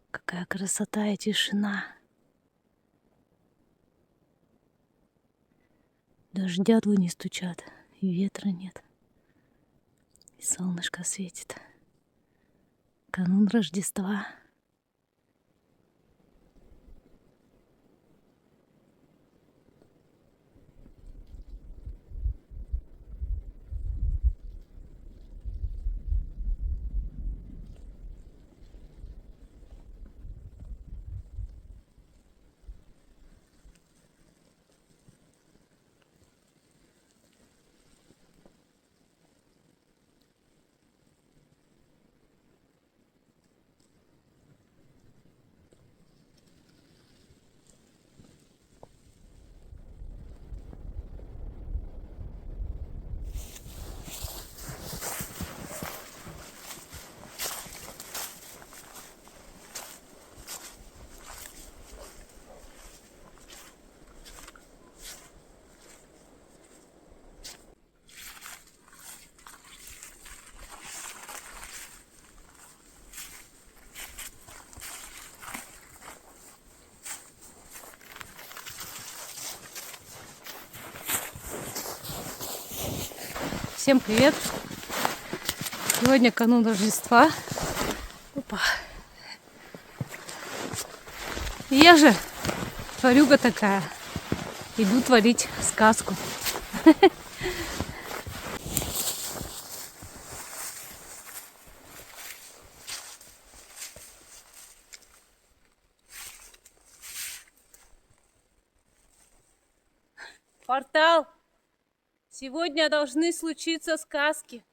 Какая красота и тишина. Даже дятлы не стучат, и ветра нет, и солнышко светит. Канун Рождества. Всем привет! Сегодня канун Рождества. Опа. И я же тварюга такая. Иду творить сказку. Портал! Сегодня должны случиться сказки.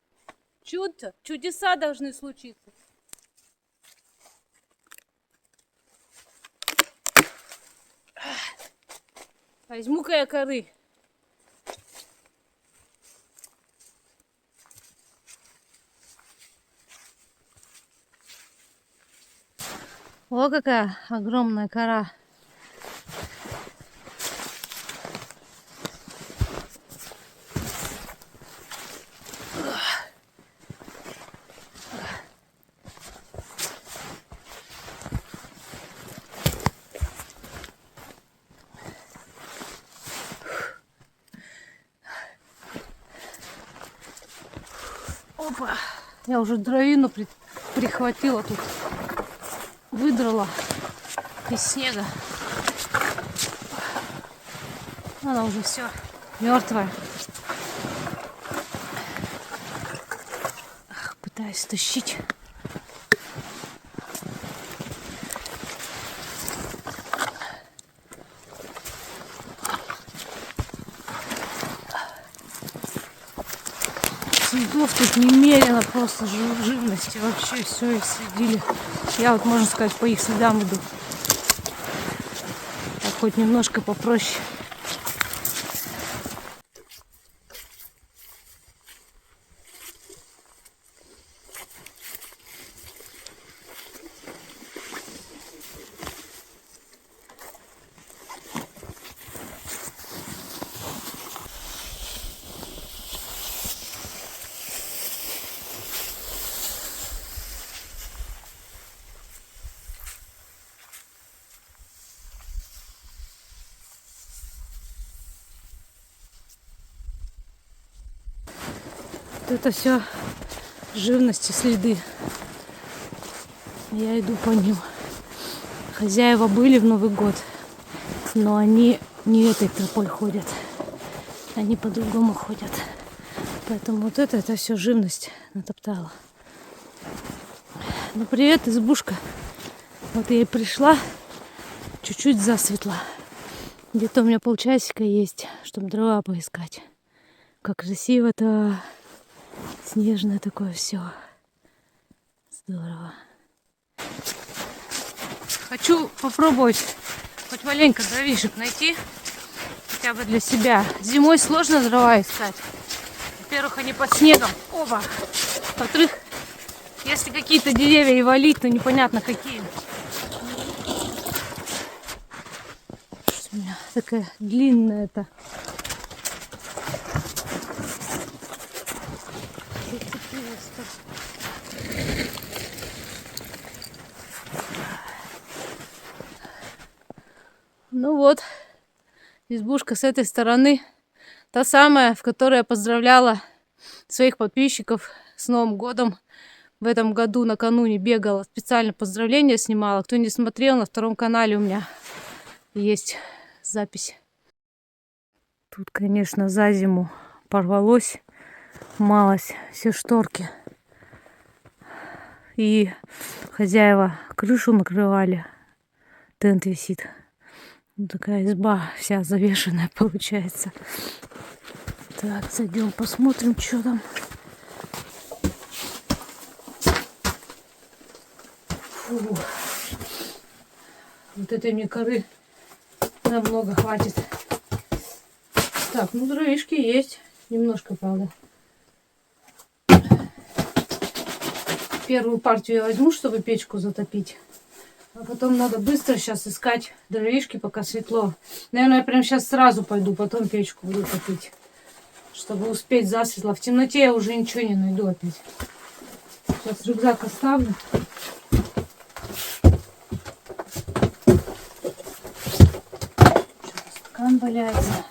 Чудеса должны случиться. Возьму-ка я коры. О, какая огромная кора. Опа! Я уже дровину прихватила тут. Выдрала из снега. Она уже все мертвая. Пытаюсь тащить. Цветов тут немерено, просто живности. Вообще все их следили. Я вот, можно сказать, по их следам иду. Так хоть немножко попроще. Это все живности, следы. Я иду по ним. Хозяева были в Новый год, но они не этой тропой ходят. Они по-другому ходят. Поэтому вот это все живность натоптала. Ну привет, избушка. Вот я и пришла. Чуть-чуть засветло. Где-то у меня полчасика есть, чтобы дрова поискать. Как красиво-то. Снежное такое все. Здорово. Хочу попробовать хоть маленько дровишек найти. Хотя бы для себя. Зимой сложно дрова искать. Во-первых, они под снегом. Оба. Во-вторых, если какие-то деревья и валить, то непонятно какие. Что у меня такая длинная-то. Ну вот, избушка с этой стороны. Та самая, в которой я поздравляла своих подписчиков с Новым годом. В этом году накануне бегала, специально поздравления снимала. Кто не смотрел, на втором канале у меня есть запись. Тут, конечно, за зиму порвалось, малость все шторки. И хозяева крышу накрывали. Тент висит. Вот такая изба вся завешенная получается. Так, зайдем, посмотрим, что там. Фу. Вот этой мне коры намного хватит. Так, ну дровишки есть. Немножко, правда. Первую партию я возьму, чтобы печку затопить. А потом надо быстро сейчас искать дровишки, пока светло. Наверное, я прям сейчас сразу пойду, потом печку буду топить. Чтобы успеть засветло. В темноте я уже ничего не найду опять. Сейчас рюкзак оставлю. Стакан валяется.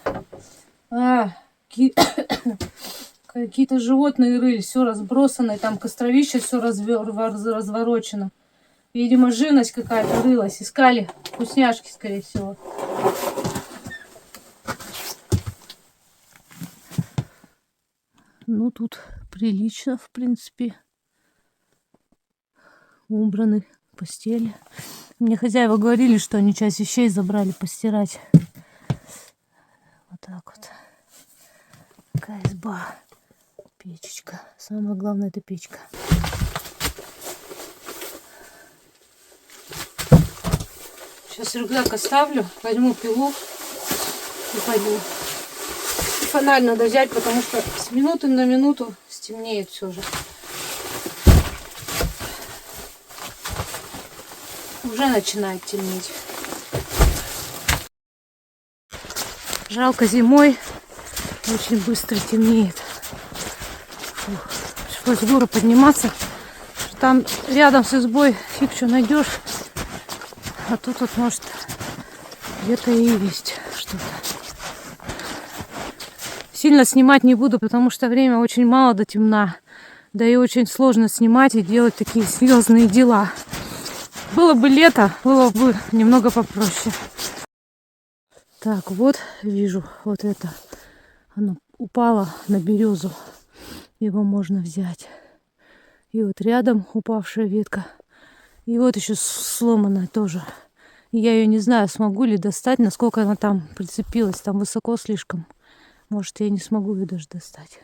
Какие-то животные рылись, все разбросано, и там костровище все разворочено. Видимо, живность какая-то рылась. Искали вкусняшки, скорее всего. Ну, тут прилично, в принципе. Убраны постели. Мне хозяева говорили, что они часть вещей забрали постирать. Вот так вот. Такая изба. Печечка. Самое главное, это печка. Сейчас рюкзак оставлю, возьму пилу и пойду. Фонарь надо взять, потому что с минуты на минуту стемнеет все же. Уже начинает темнеть. Жалко, зимой очень быстро темнеет. Фух, пришлось в гору подниматься. Там рядом с избой фиг что найдешь. А тут вот может где-то и есть что-то. Сильно снимать не буду, потому что время очень мало до темна. Да и очень сложно снимать и делать такие серьезные дела. Было бы лето, было бы немного попроще. Так, вот вижу вот это. Оно упало на березу. Его можно взять. И вот рядом упавшая ветка. И вот еще сломанная тоже. Я ее не знаю, смогу ли достать, насколько она там прицепилась. Там высоко слишком. Может, я не смогу ее даже достать.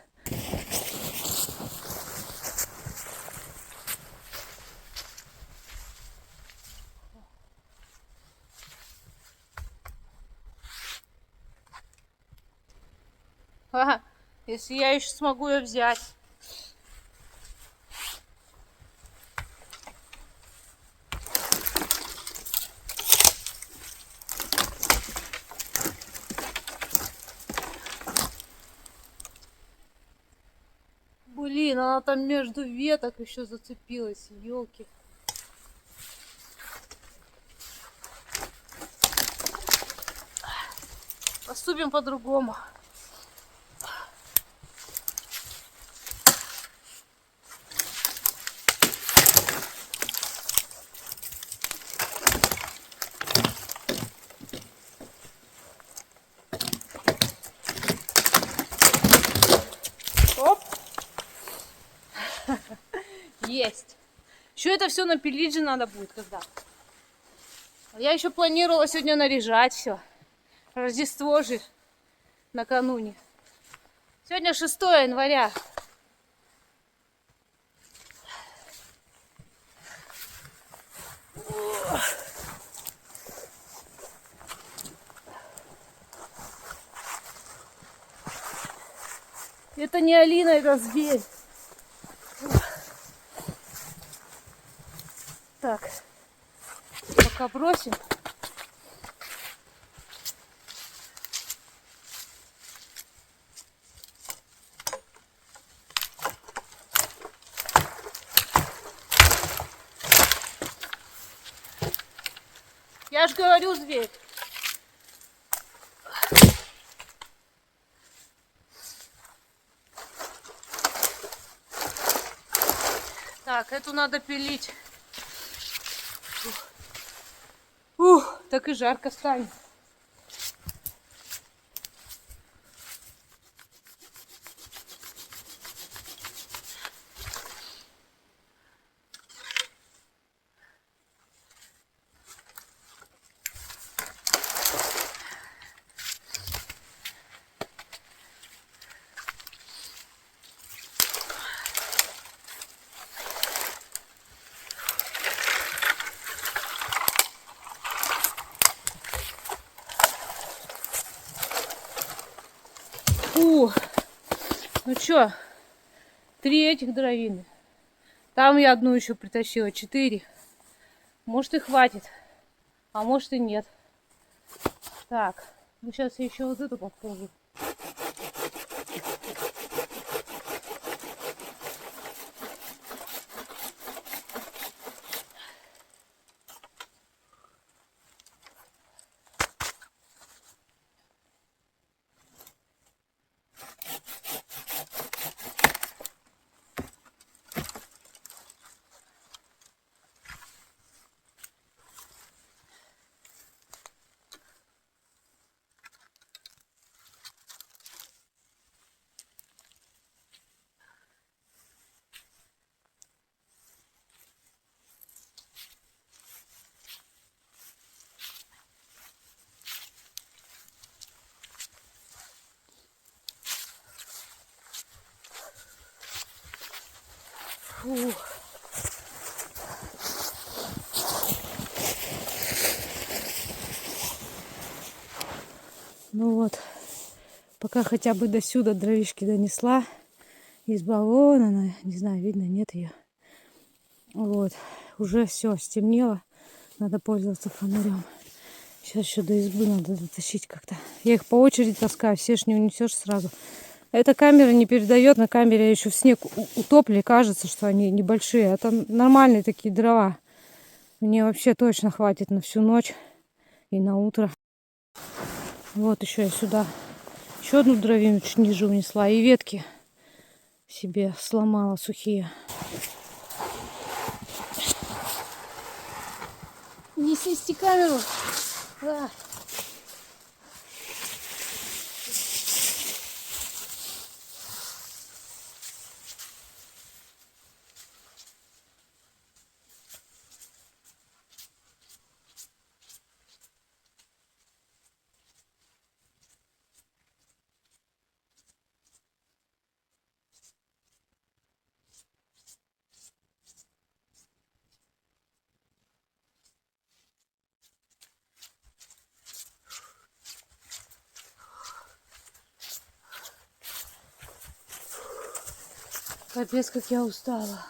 Ага, если я еще смогу ее взять. Блин, она там между веток еще зацепилась, елки. Поступим по-другому. Оп. Есть. Еще это все напилить же надо будет когда. Я еще планировала сегодня наряжать все. Рождество же накануне. Сегодня 6 января. Это не Алина, это зверь. Так, пока бросим. Я ж говорю, зверь. Так, эту надо пилить. Ух, так и жарко станет. Фу. Ну чё, 3 этих дровины. Там я одну еще притащила, 4. Может и хватит, а может и нет. Так, ну сейчас я еще вот эту попробую. Фу. Ну вот, пока хотя бы до сюда дровишки донесла. Изба вон она, не знаю, видно, нет ее. Вот, уже все стемнело. Надо пользоваться фонарем. Сейчас еще до избы надо дотащить как-то. Я их по очереди таскаю, все ж не унесешь сразу. Эта камера не передает, на камере еще в снег утопли, кажется, что они небольшие. Это нормальные такие дрова. Мне вообще точно хватит на всю ночь и на утро. Вот еще я сюда еще одну дровину чуть ниже унесла. И ветки себе сломала сухие. Не снести камеру. Да. Капец, как я устала.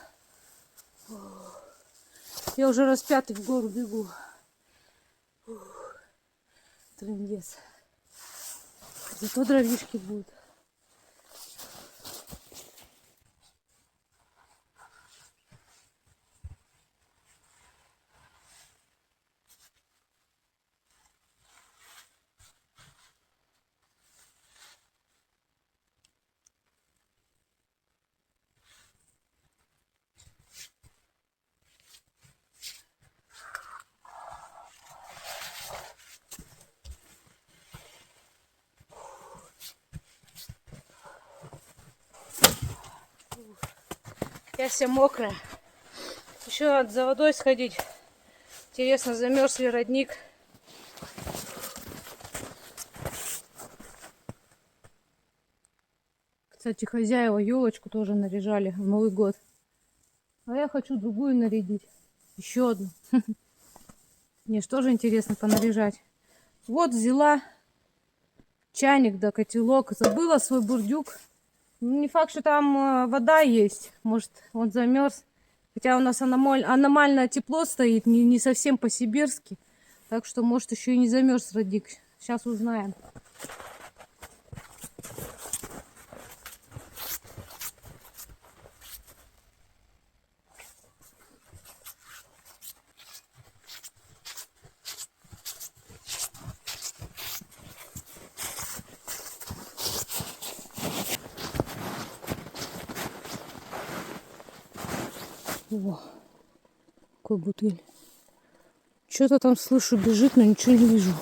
Я уже раз 5-й в гору бегу. Трындец. Зато дровишки будут. Я вся мокрая. Еще надо за водой сходить. Интересно, замерз ли родник. Кстати, хозяева елочку тоже наряжали в Новый год. А я хочу другую нарядить. Еще одну. Мне что же интересно понаряжать. Вот взяла чайник да котелок. Забыла свой бурдюк. Не факт, что там вода есть. Может, он замерз. Хотя у нас аномальное тепло стоит. Не совсем по-сибирски. Так что, может, еще и не замерз родник. Сейчас узнаем. О, какой бутыль. Что-то там слышу, бежит, но ничего не вижу.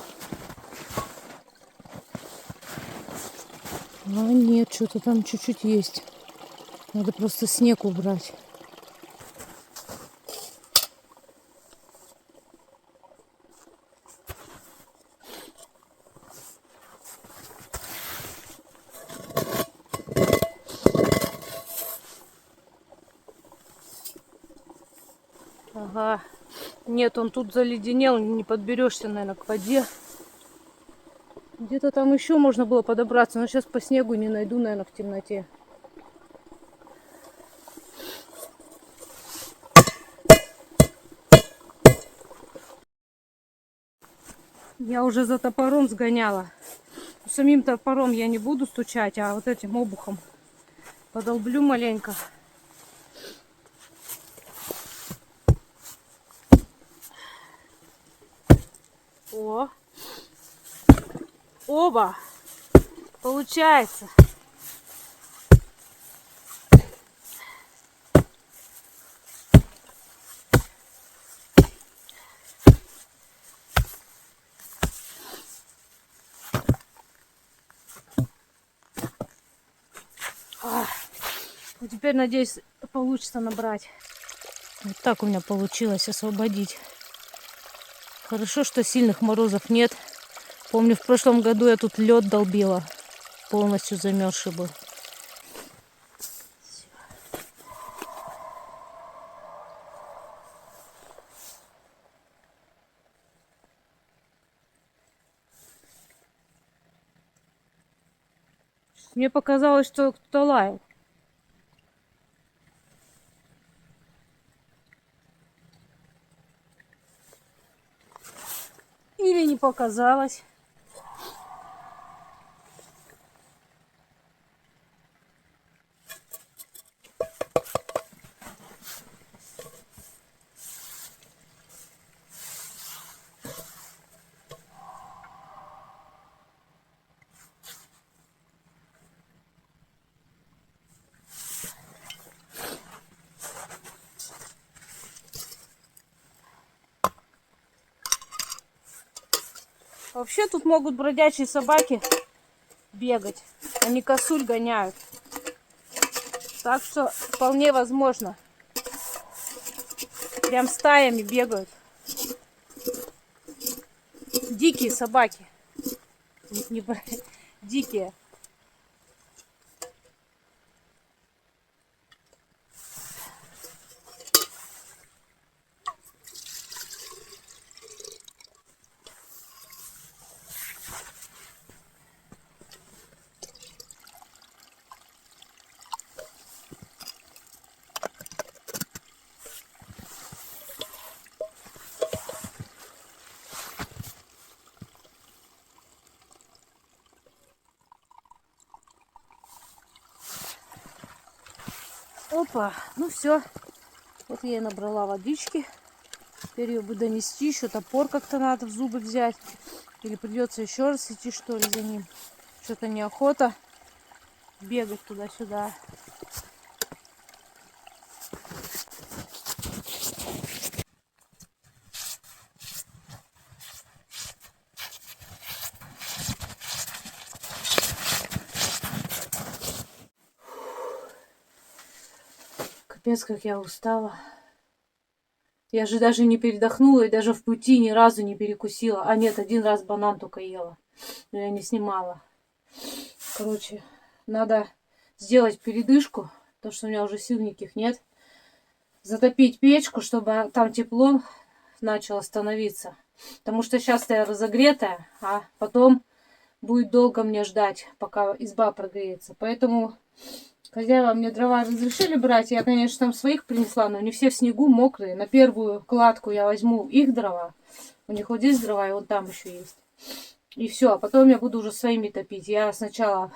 А нет, что-то там чуть-чуть есть. Надо просто снег убрать. Ага. Нет, он тут заледенел, не подберешься, наверное, к воде. Где-то там еще можно было подобраться, но сейчас по снегу не найду, наверное, в темноте. Я уже за топором сгоняла. Самим топором я не буду стучать, а вот этим обухом подолблю маленько. О! Оба! Получается! Вот теперь, надеюсь, получится набрать. Вот так у меня получилось освободить. Хорошо, что сильных морозов нет. Помню, в прошлом году я тут лед долбила. Полностью замерзший был. Мне показалось, что кто-то лаял. Или не показалось. Вообще тут могут бродячие собаки бегать. Они косуль гоняют. Так что вполне возможно. Прям стаями бегают. Дикие собаки. Дикие. Опа, ну все. Вот я и набрала водички. Теперь ее буду нести. Еще топор как-то надо в зубы взять. Или придется еще раз идти, что ли, за ним. Что-то неохота бегать туда-сюда. Капец, как я устала. Я же даже не передохнула и даже в пути ни разу не перекусила. А нет, один раз банан только ела. Но я не снимала. Короче, надо сделать передышку, потому что у меня уже сил никаких нет. Затопить печку, чтобы там тепло начало становиться. Потому что сейчас я разогретая, а потом будет долго мне ждать, пока изба прогреется. Поэтому хозяева мне дрова разрешили брать. Я, конечно, там своих принесла, но не все в снегу мокрые. На первую кладку я возьму их дрова. У них вот здесь дрова, и вон там еще есть. И все, а потом я буду уже своими топить. Я сначала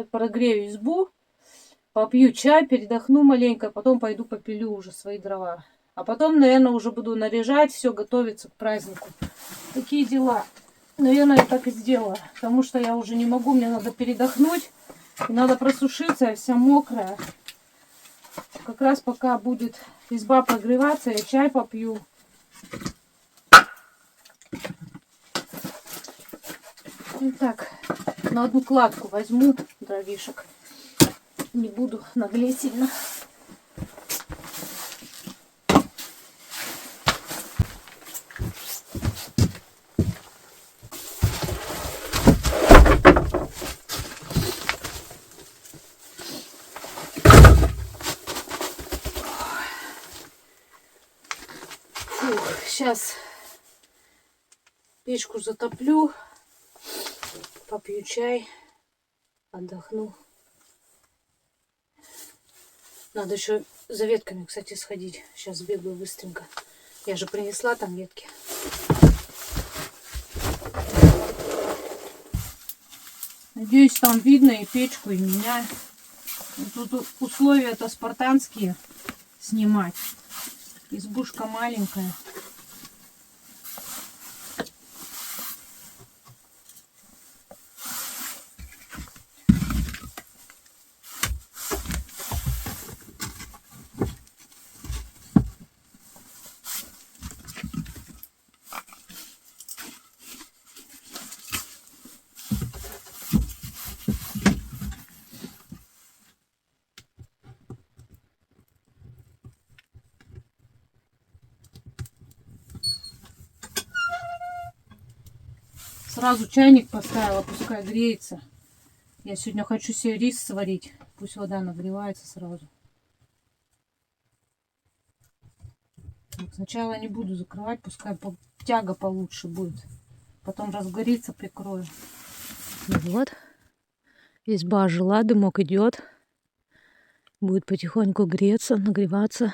прогрею избу, попью чай, передохну маленько, потом пойду попилю уже свои дрова. А потом, наверное, уже буду наряжать, все готовиться к празднику. Такие дела. Наверное, я так и сделала. Потому что я уже не могу, мне надо передохнуть. И надо просушиться, я вся мокрая. Как раз пока будет изба прогреваться, я чай попью. И так, на одну кладку возьму дровишек. Не буду наглеть сильно. Сейчас печку затоплю, попью чай, отдохну. Надо еще за ветками, кстати, сходить. Сейчас сбегаю быстренько. Я же принесла там ветки. Надеюсь, там видно и печку, и меня. Тут условия-то спартанские снимать. Избушка маленькая. Сразу чайник поставила, пускай греется. Я сегодня хочу себе рис сварить. Пусть вода нагревается сразу. Вот сначала не буду закрывать, пускай тяга получше будет. Потом разгорится, прикрою. Ну вот. Изба жила, дымок идет. Будет потихоньку греться, нагреваться.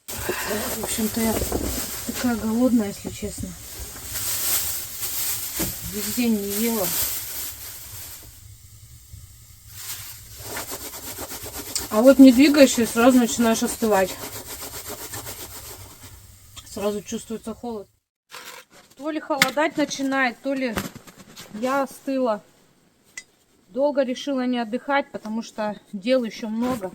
В общем-то, я такая голодная, если честно. Весь день не ела. А вот не двигаешься, сразу начинаешь остывать. Сразу чувствуется холод. То ли холодать начинает, то ли я остыла. Долго решила не отдыхать, потому что дел еще много.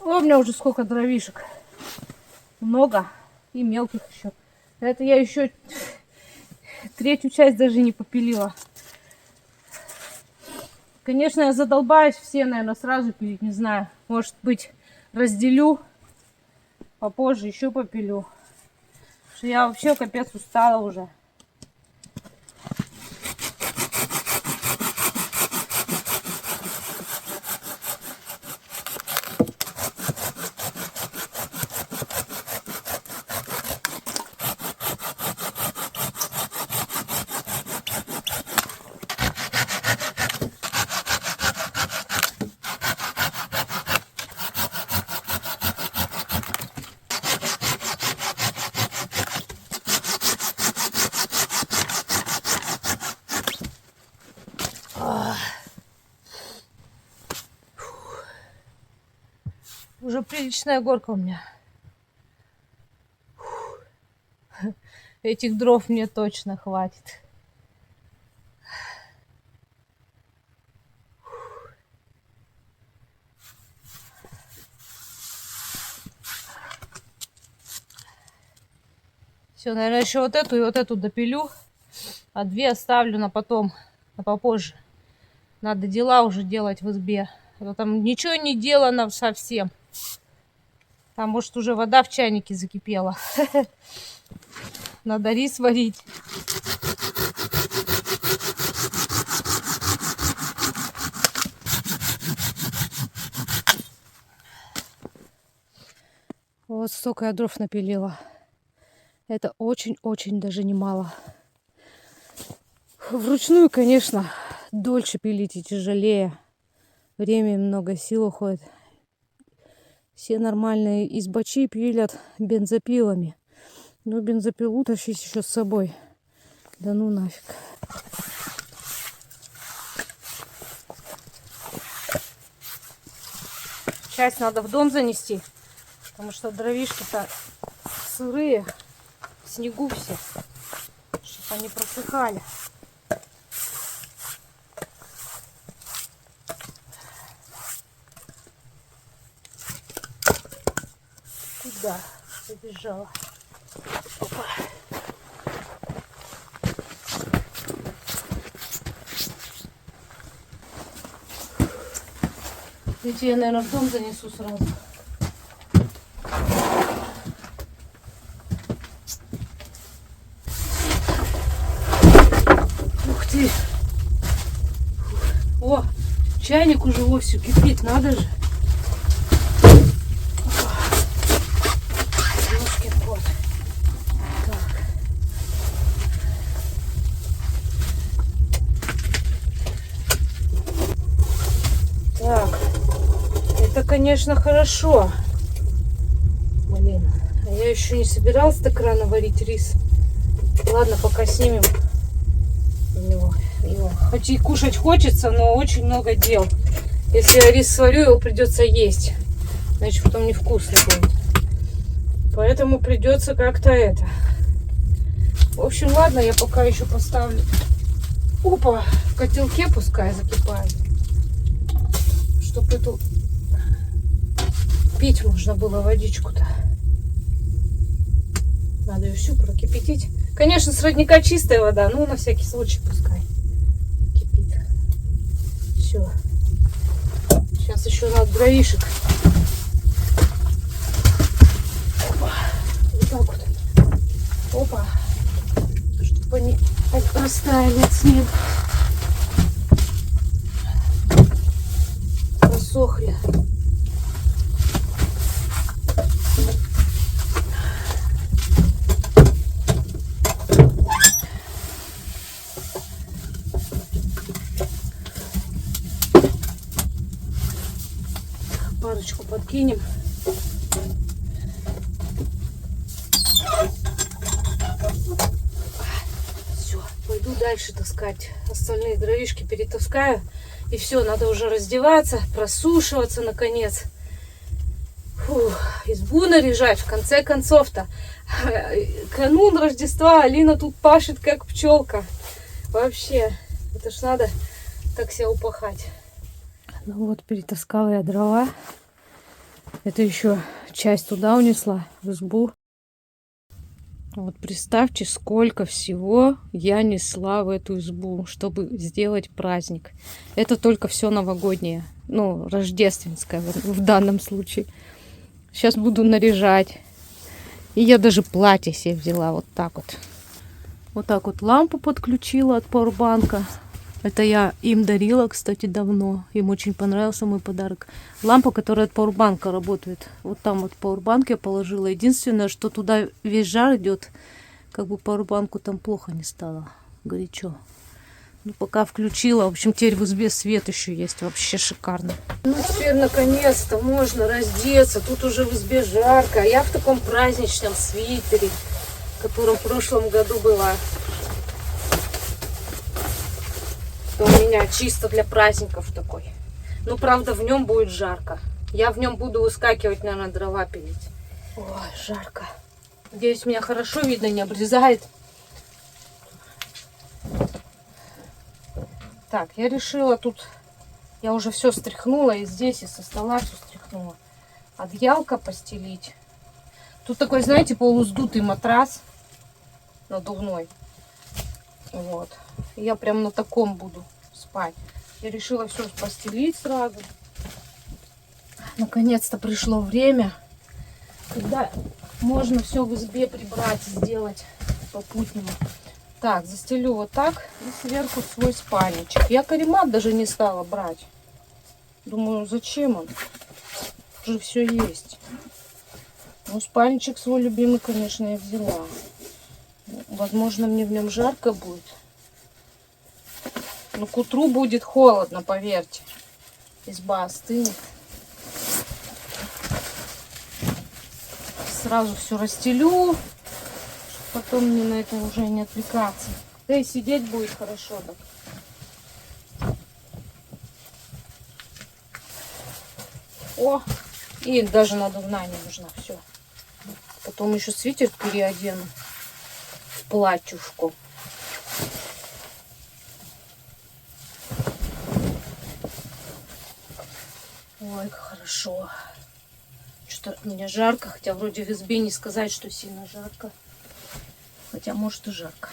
О, у меня уже сколько дровишек. Много. И мелких еще. Это я еще третью часть даже не попилила. Конечно, я задолбаюсь все, наверное, сразу пилить. Не знаю. Может быть, разделю. Попозже еще попилю. Потому что я вообще капец устала уже. Уже приличная горка у меня. Этих дров мне точно хватит. Все, наверное, еще вот эту и вот эту допилю. А две оставлю на потом. а попозже. Надо дела уже делать в избе. А то там ничего не делано совсем. Там, может, уже вода в чайнике закипела. Надо рис варить. Вот столько я дров напилила. Это очень-очень даже немало. Вручную, конечно, дольше пилить и тяжелее. Время много, сил уходит. Все нормальные избачи пилят бензопилами. Но бензопилу тащить еще с собой. Да ну нафиг. Часть надо в дом занести. Потому что дровишки-то сырые. В снегу все. Чтобы они просыхали. Куда побежала? Опа. Эти я, наверное, в дом занесу сразу. Ух ты! О, чайник уже вовсю кипит, надо же. Так, это, конечно, хорошо. Блин, а я еще не собиралась так рано варить рис. Ладно, пока снимем его. Хоть и кушать хочется, но очень много дел. Если я рис сварю, его придется есть. Иначе потом невкусно будет. Поэтому придется как-то это. В общем, ладно, я пока еще поставлю. Опа, в котелке пускай закипает. Чтобы эту пить можно было водичку-то. Надо ее всю прокипятить. Конечно, с родника чистая вода, но на всякий случай пускай кипит. Все. Сейчас еще надо дровишек. Опа. Вот так вот. Опа. Чтобы они растаяли от снега. Просохли. Парочку подкинем. Все, пойду дальше таскать. Остальные дровишки перетаскаю. И все, надо уже раздеваться, просушиваться наконец. Фух, избу наряжать в конце концов-то. Канун Рождества, Алина тут пашет как пчелка. Вообще, это ж надо так себя упахать. Ну вот, перетаскала я дрова. Это еще часть туда унесла, в избу. Вот представьте, сколько всего я несла в эту избу, чтобы сделать праздник. Это только все новогоднее, ну, рождественское в данном случае. Сейчас буду наряжать. И я даже платье себе взяла вот так вот. Вот так вот лампу подключила от пауэрбанка. Это я им дарила, кстати, давно. Им очень понравился мой подарок. Лампа, которая от пауэрбанка работает. Вот там вот пауэрбанк я положила. Единственное, что туда весь жар идет. Как бы пауэрбанку там плохо не стало. Горячо. Ну, пока включила. В общем, теперь в избе свет еще есть. Вообще шикарно. Ну, теперь наконец-то можно раздеться. Тут уже в избе жарко. А я в таком праздничном свитере, в котором в прошлом году была. У меня чисто для праздников такой. Ну, правда, в нем будет жарко. Я в нем буду выскакивать, наверное, дрова пилить. Ой, жарко. Надеюсь, меня хорошо видно, не обрезает. Так, я решила тут... Я уже все стряхнула, и здесь, и со стола все стряхнула. Одеялко постелить. Тут такой, знаете, полуздутый матрас надувной. Вот. Я прям на таком буду спать. Я решила все постелить сразу. Наконец-то пришло время, когда можно все в избе прибрать, сделать по-путнему. Так, застелю вот так и сверху свой спальничек. Я каремат даже не стала брать. Думаю, зачем он? Уже все есть. Ну, спальничек свой любимый, конечно, я взяла. Возможно, мне в нем жарко будет. Но к утру будет холодно, поверьте. Изба остынет. Сразу все расстелю, чтобы потом мне на это уже не отвлекаться. Да и сидеть будет хорошо. Так. О, и даже надувная не нужна. Все. Потом еще свитер переодену в платьюшку. Ой, как хорошо. Что-то мне жарко, хотя вроде в избе не сказать, что сильно жарко. Хотя может и жарко.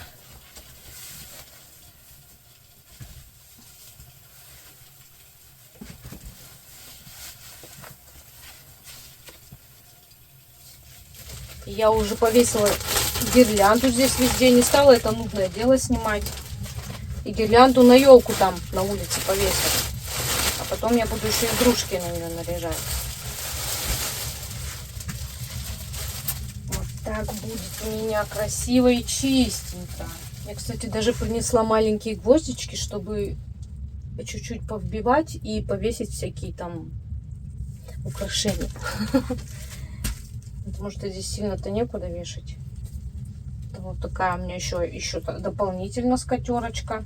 Я уже повесила гирлянду здесь везде. Не стала это нудное дело снимать. И гирлянду на елку там на улице повесила. А потом я буду еще игрушки на нее наряжать. Вот так будет у меня красиво и чистенько. Я, кстати, даже принесла маленькие гвоздички, чтобы чуть-чуть повбивать и повесить всякие там украшения. Потому что здесь сильно-то некуда вешать. Вот такая у меня еще дополнительно скатерочка.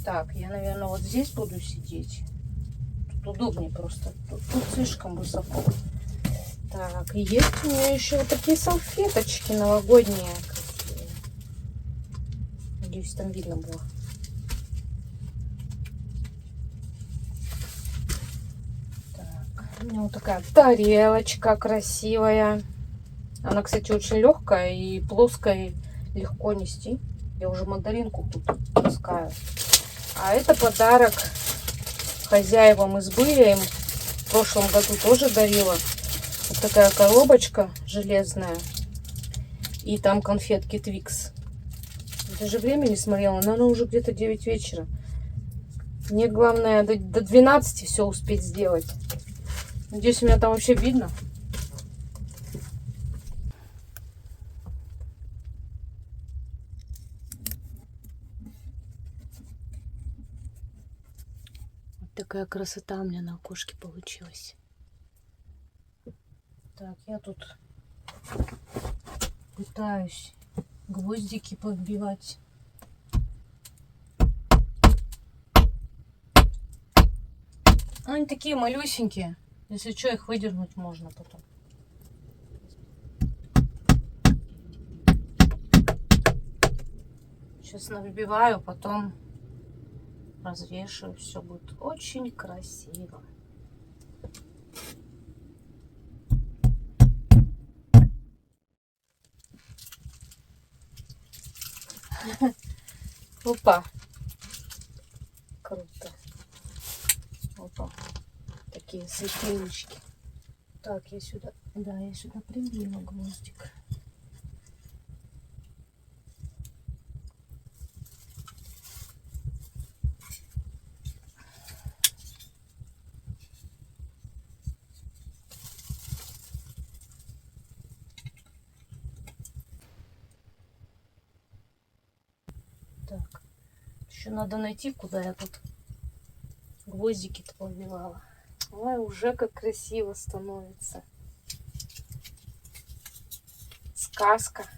Так, я, наверное, вот здесь буду сидеть. Тут удобнее просто. Тут слишком высоко. Так, и есть у меня еще вот такие салфеточки новогодние. Надеюсь, там видно было. Так, у меня вот такая тарелочка красивая. Она, кстати, очень легкая и плоская, и легко нести. Я уже мандаринку тут таскаю. А это подарок хозяевам избы. Я им в прошлом году тоже дарила. Вот такая коробочка железная. И там конфетки Твикс. Даже время не смотрела, но она уже где-то 9 вечера. Мне главное до 12 все успеть сделать. Надеюсь, у меня там вообще видно. Вот такая красота у меня на окошке получилась. Так, я тут пытаюсь гвоздики подбивать. Они такие малюсенькие. Если что, их выдернуть можно потом. Сейчас набиваю, потом развешиваю. Все будет очень красиво. Опа. Круто. Опа. Такие светильнички. Так, я сюда прибила гвоздик. Так, еще надо найти, куда я тут гвоздики-то повивала. Ой, уже как красиво становится. Сказка.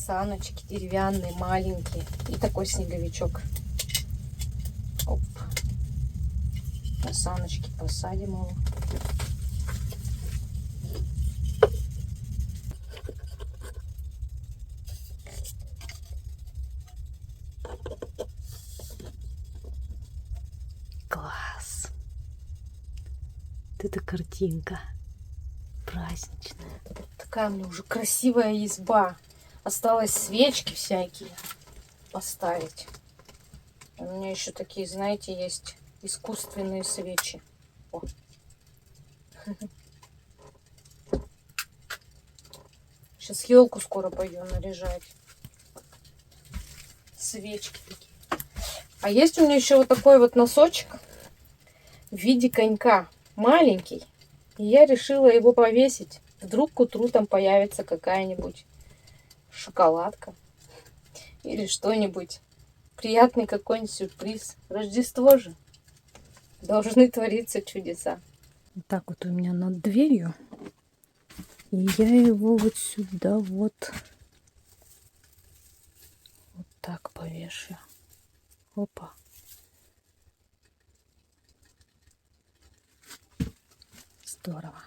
Саночки деревянные, маленькие. И такой снеговичок. Оп. На саночки посадим его. Класс. Вот это картинка праздничная. Такая у меня уже красивая изба. Осталось свечки всякие поставить. У меня еще такие, знаете, есть искусственные свечи. О. Сейчас елку скоро пойдем наряжать. Свечки такие. А есть у меня еще вот такой вот носочек в виде конька. Маленький. И я решила его повесить. Вдруг к утру там появится какая-нибудь шоколадка. Или что-нибудь. Приятный какой-нибудь сюрприз. Рождество же. Должны твориться чудеса. Вот так вот у меня над дверью. И я его вот сюда вот так повешу. Опа. Здорово.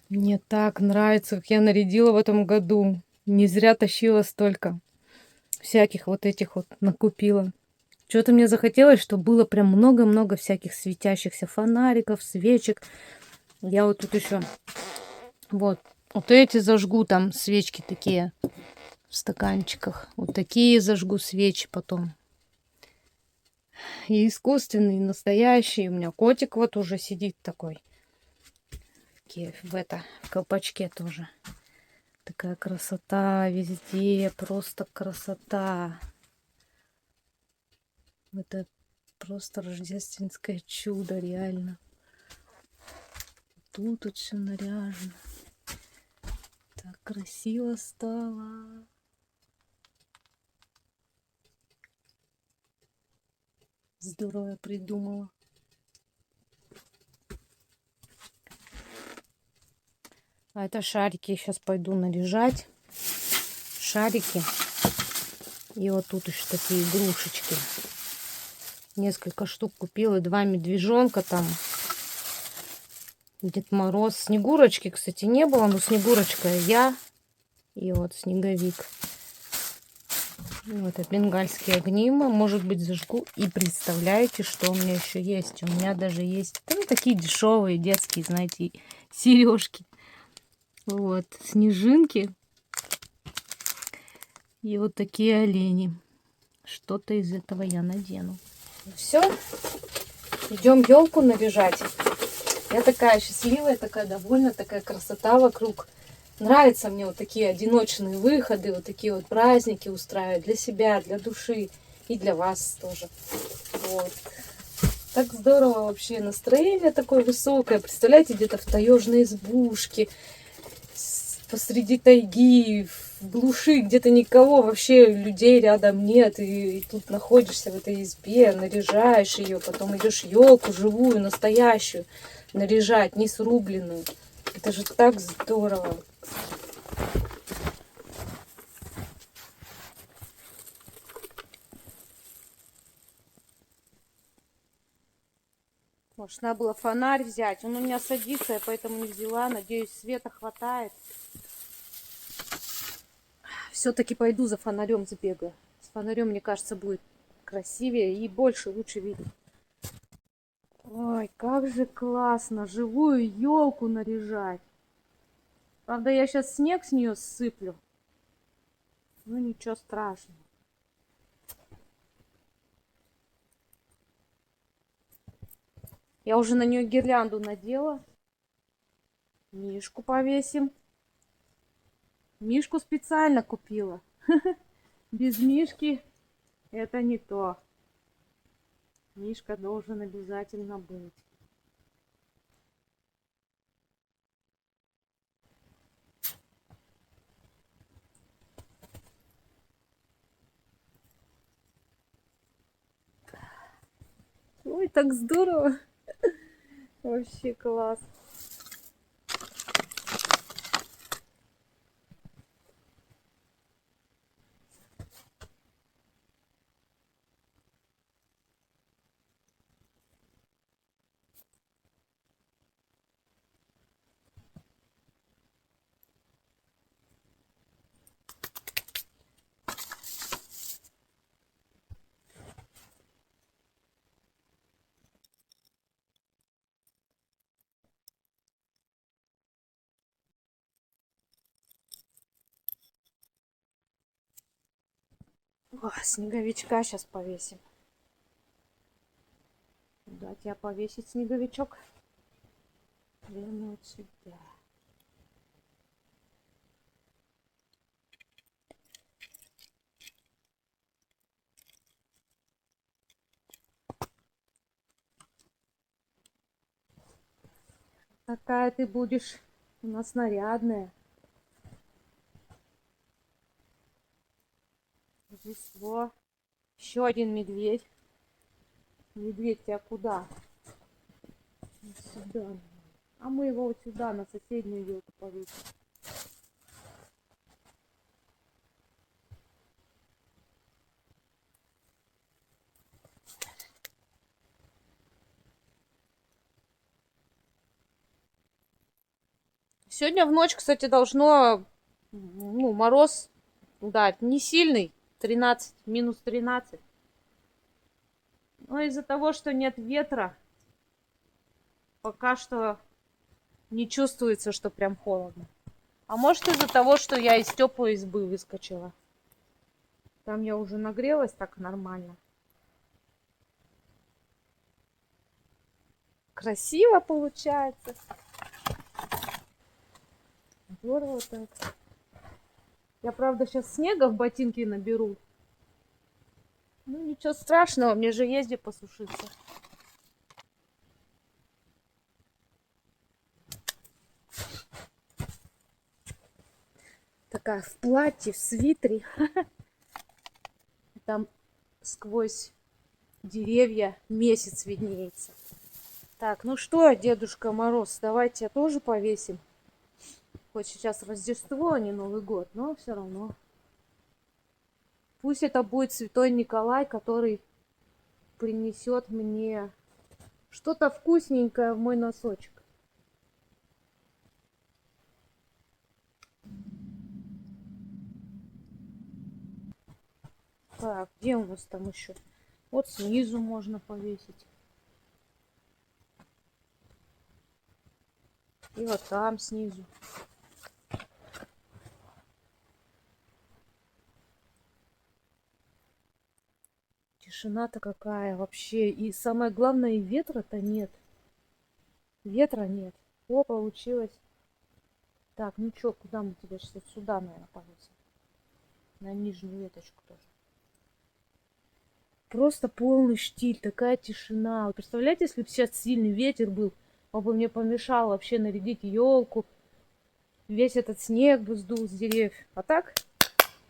Мне так нравится, как я нарядила в этом году. Не зря тащила столько всяких вот этих вот накупила. Что-то мне захотелось, чтобы было прям много-много всяких светящихся фонариков, свечек. Я вот тут еще вот эти зажгу, там свечки такие в стаканчиках. Вот такие зажгу свечи потом. И искусственные, и настоящие. У меня котик вот уже сидит такой. В колпачке тоже. Такая красота везде. Просто красота. Это просто рождественское чудо, реально. Тут все наряжено. Так красиво стало. Здорово я придумала. А это шарики. Сейчас пойду наряжать. Шарики. И вот тут еще такие игрушечки. Несколько штук купила. 2 медвежонка там. Дед Мороз. Снегурочки, кстати, не было. Но Снегурочка я. И вот снеговик. Вот это бенгальские огни. Может быть, зажгу. И представляете, что у меня еще есть? У меня даже есть такие дешевые детские, знаете, сережки. Вот. Снежинки. И вот такие олени. Что-то из этого я надену. Все. Идем елку наряжать. Я такая счастливая, такая довольная, такая красота вокруг. Нравятся мне вот такие одиночные выходы, вот такие вот праздники устраивать для себя, для души и для вас тоже. Вот. Так здорово вообще, настроение такое высокое. Представляете, где-то в таежной избушке, посреди тайги, в глуши, где-то никого, вообще людей рядом нет. И тут находишься в этой избе, наряжаешь ее, потом идешь елку живую, настоящую наряжать, не срубленную. Это же так здорово. Может, надо было фонарь взять. Он у меня садится, я поэтому не взяла. Надеюсь, света хватает. Все-таки пойду за фонарем сбегаю. С фонарем, мне кажется, будет красивее и больше, лучше видно. Ой, как же классно живую елку наряжать. Правда, я сейчас снег с нее сыплю. Ну, ничего страшного. Я уже на нее гирлянду надела. Мишку повесим. Мишку специально купила. Без Мишки это не то. Мишка должен обязательно быть. Ой, так здорово. Вообще класс. О, снеговичка сейчас повесим. Куда тебя повесить, снеговичок? Прямо вот сюда. Такая ты будешь у нас нарядная. Рождество. Еще один медведь. Медведь тебя куда? Вот сюда. А мы его вот сюда, на соседнюю елку повесим. Сегодня в ночь, кстати, должно, ну, мороз, да, не сильный, 13, минус 13. Но из-за того, что нет ветра, пока что не чувствуется, что прям холодно. А может из-за того, что я из теплой избы выскочила. Там я уже нагрелась так нормально. Красиво получается. Здорово так. Я, правда, сейчас снега в ботинки наберу. Ну, ничего страшного, мне же езде посушиться. Такая в платье, в свитере. Там сквозь деревья месяц виднеется. Так, ну что, Дедушка Мороз, давайте тебя тоже повесим. Хоть сейчас Рождество, а не Новый год, но все равно. Пусть это будет Святой Николай, который принесет мне что-то вкусненькое в мой носочек. Так, где у нас там еще? Вот снизу можно повесить. И вот там снизу. Тишина-то какая вообще. И самое главное, и ветра-то нет. Ветра нет. О, получилось. Так, ну что, куда мы тебя сейчас? Сюда, наверное, повесим. На нижнюю веточку тоже. Просто полный штиль, такая тишина. Вы представляете, если бы сейчас сильный ветер был, он бы мне помешал вообще нарядить елку. Весь этот снег бы сдул с деревьев. А так?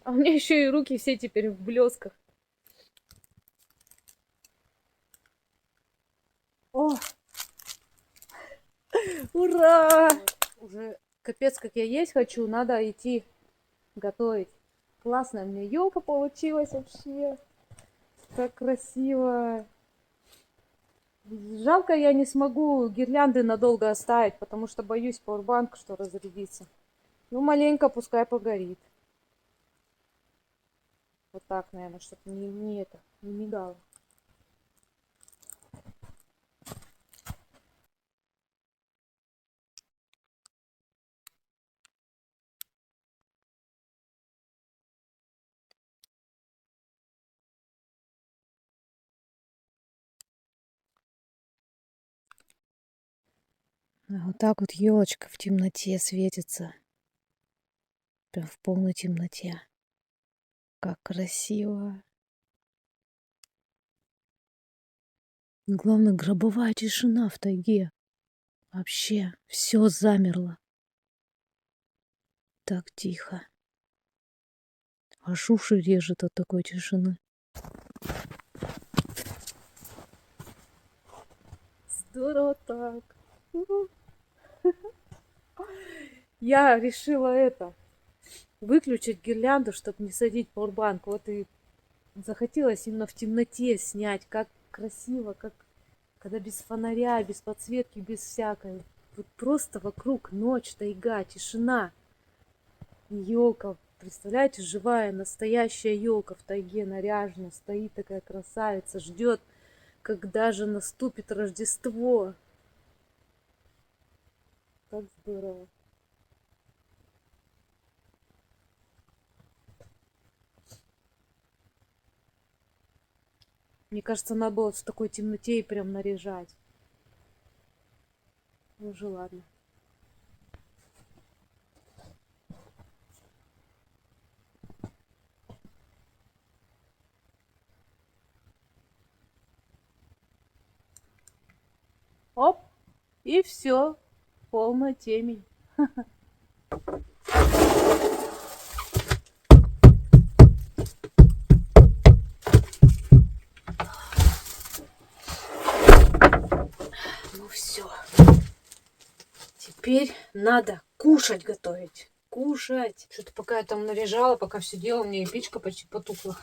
А у меня еще и руки все теперь в блесках. О! Ура! Уже капец, как я есть хочу. Надо идти готовить. Классная у меня елка получилась вообще. Так красиво. Жалко, я не смогу гирлянды надолго оставить, потому что боюсь пауэрбанк, что разрядится. Ну, маленько пускай погорит. Вот так, наверное, чтобы не мигало. А вот так вот елочка в темноте светится. Прям в полной темноте. Как красиво. Главное, гробовая тишина в тайге. Вообще, все замерло. Так тихо. Аж уши режет от такой тишины. Здорово так. Я решила выключить гирлянду, чтобы не садить пауэрбанк. Вот и захотелось именно в темноте снять. Как красиво, как когда без фонаря, без подсветки, без всякой. Вот просто вокруг ночь, тайга, тишина. Елка, представляете, живая, настоящая елка в тайге наряжена, стоит такая красавица, ждет, когда же наступит Рождество. Так здорово. Мне кажется, надо было в такой темноте и прям наряжать. Ну уже ладно. Оп, и все, полная темень. Ну все, теперь надо кушать готовить. Кушать. Что-то пока я там наряжала, пока все делала, мне и печка почти потухла.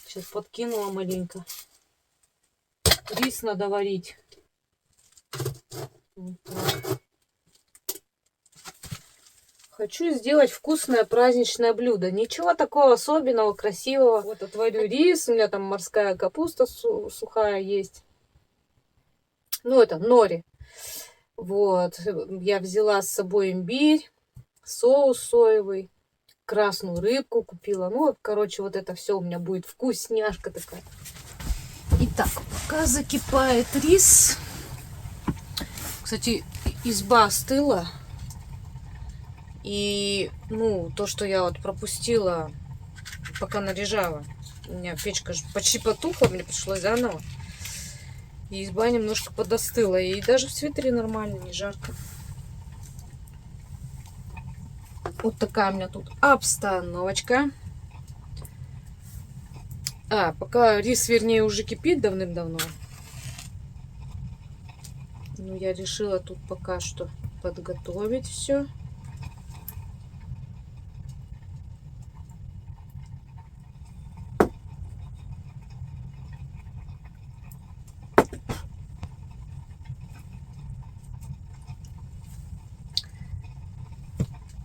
Сейчас подкинула маленько. Рис надо варить. Вот так. Хочу сделать вкусное праздничное блюдо. Ничего такого особенного, красивого. Вот отварю рис. У меня там морская капуста сухая есть. Ну, это нори. Вот. Я взяла с собой имбирь, соус соевый, красную рыбку купила. Ну, вот, короче, вот это все у меня будет вкусняшка такая. Итак, пока закипает рис. Кстати, изба остыла. И, ну, то, что я вот пропустила, пока наряжала. У меня печка почти потухла, мне пришлось заново. И изба немножко подостыла. И даже в свитере нормально, не жарко. Вот такая у меня тут обстановочка. Пока рис, вернее, уже кипит давным-давно. Ну, я решила тут пока что подготовить все.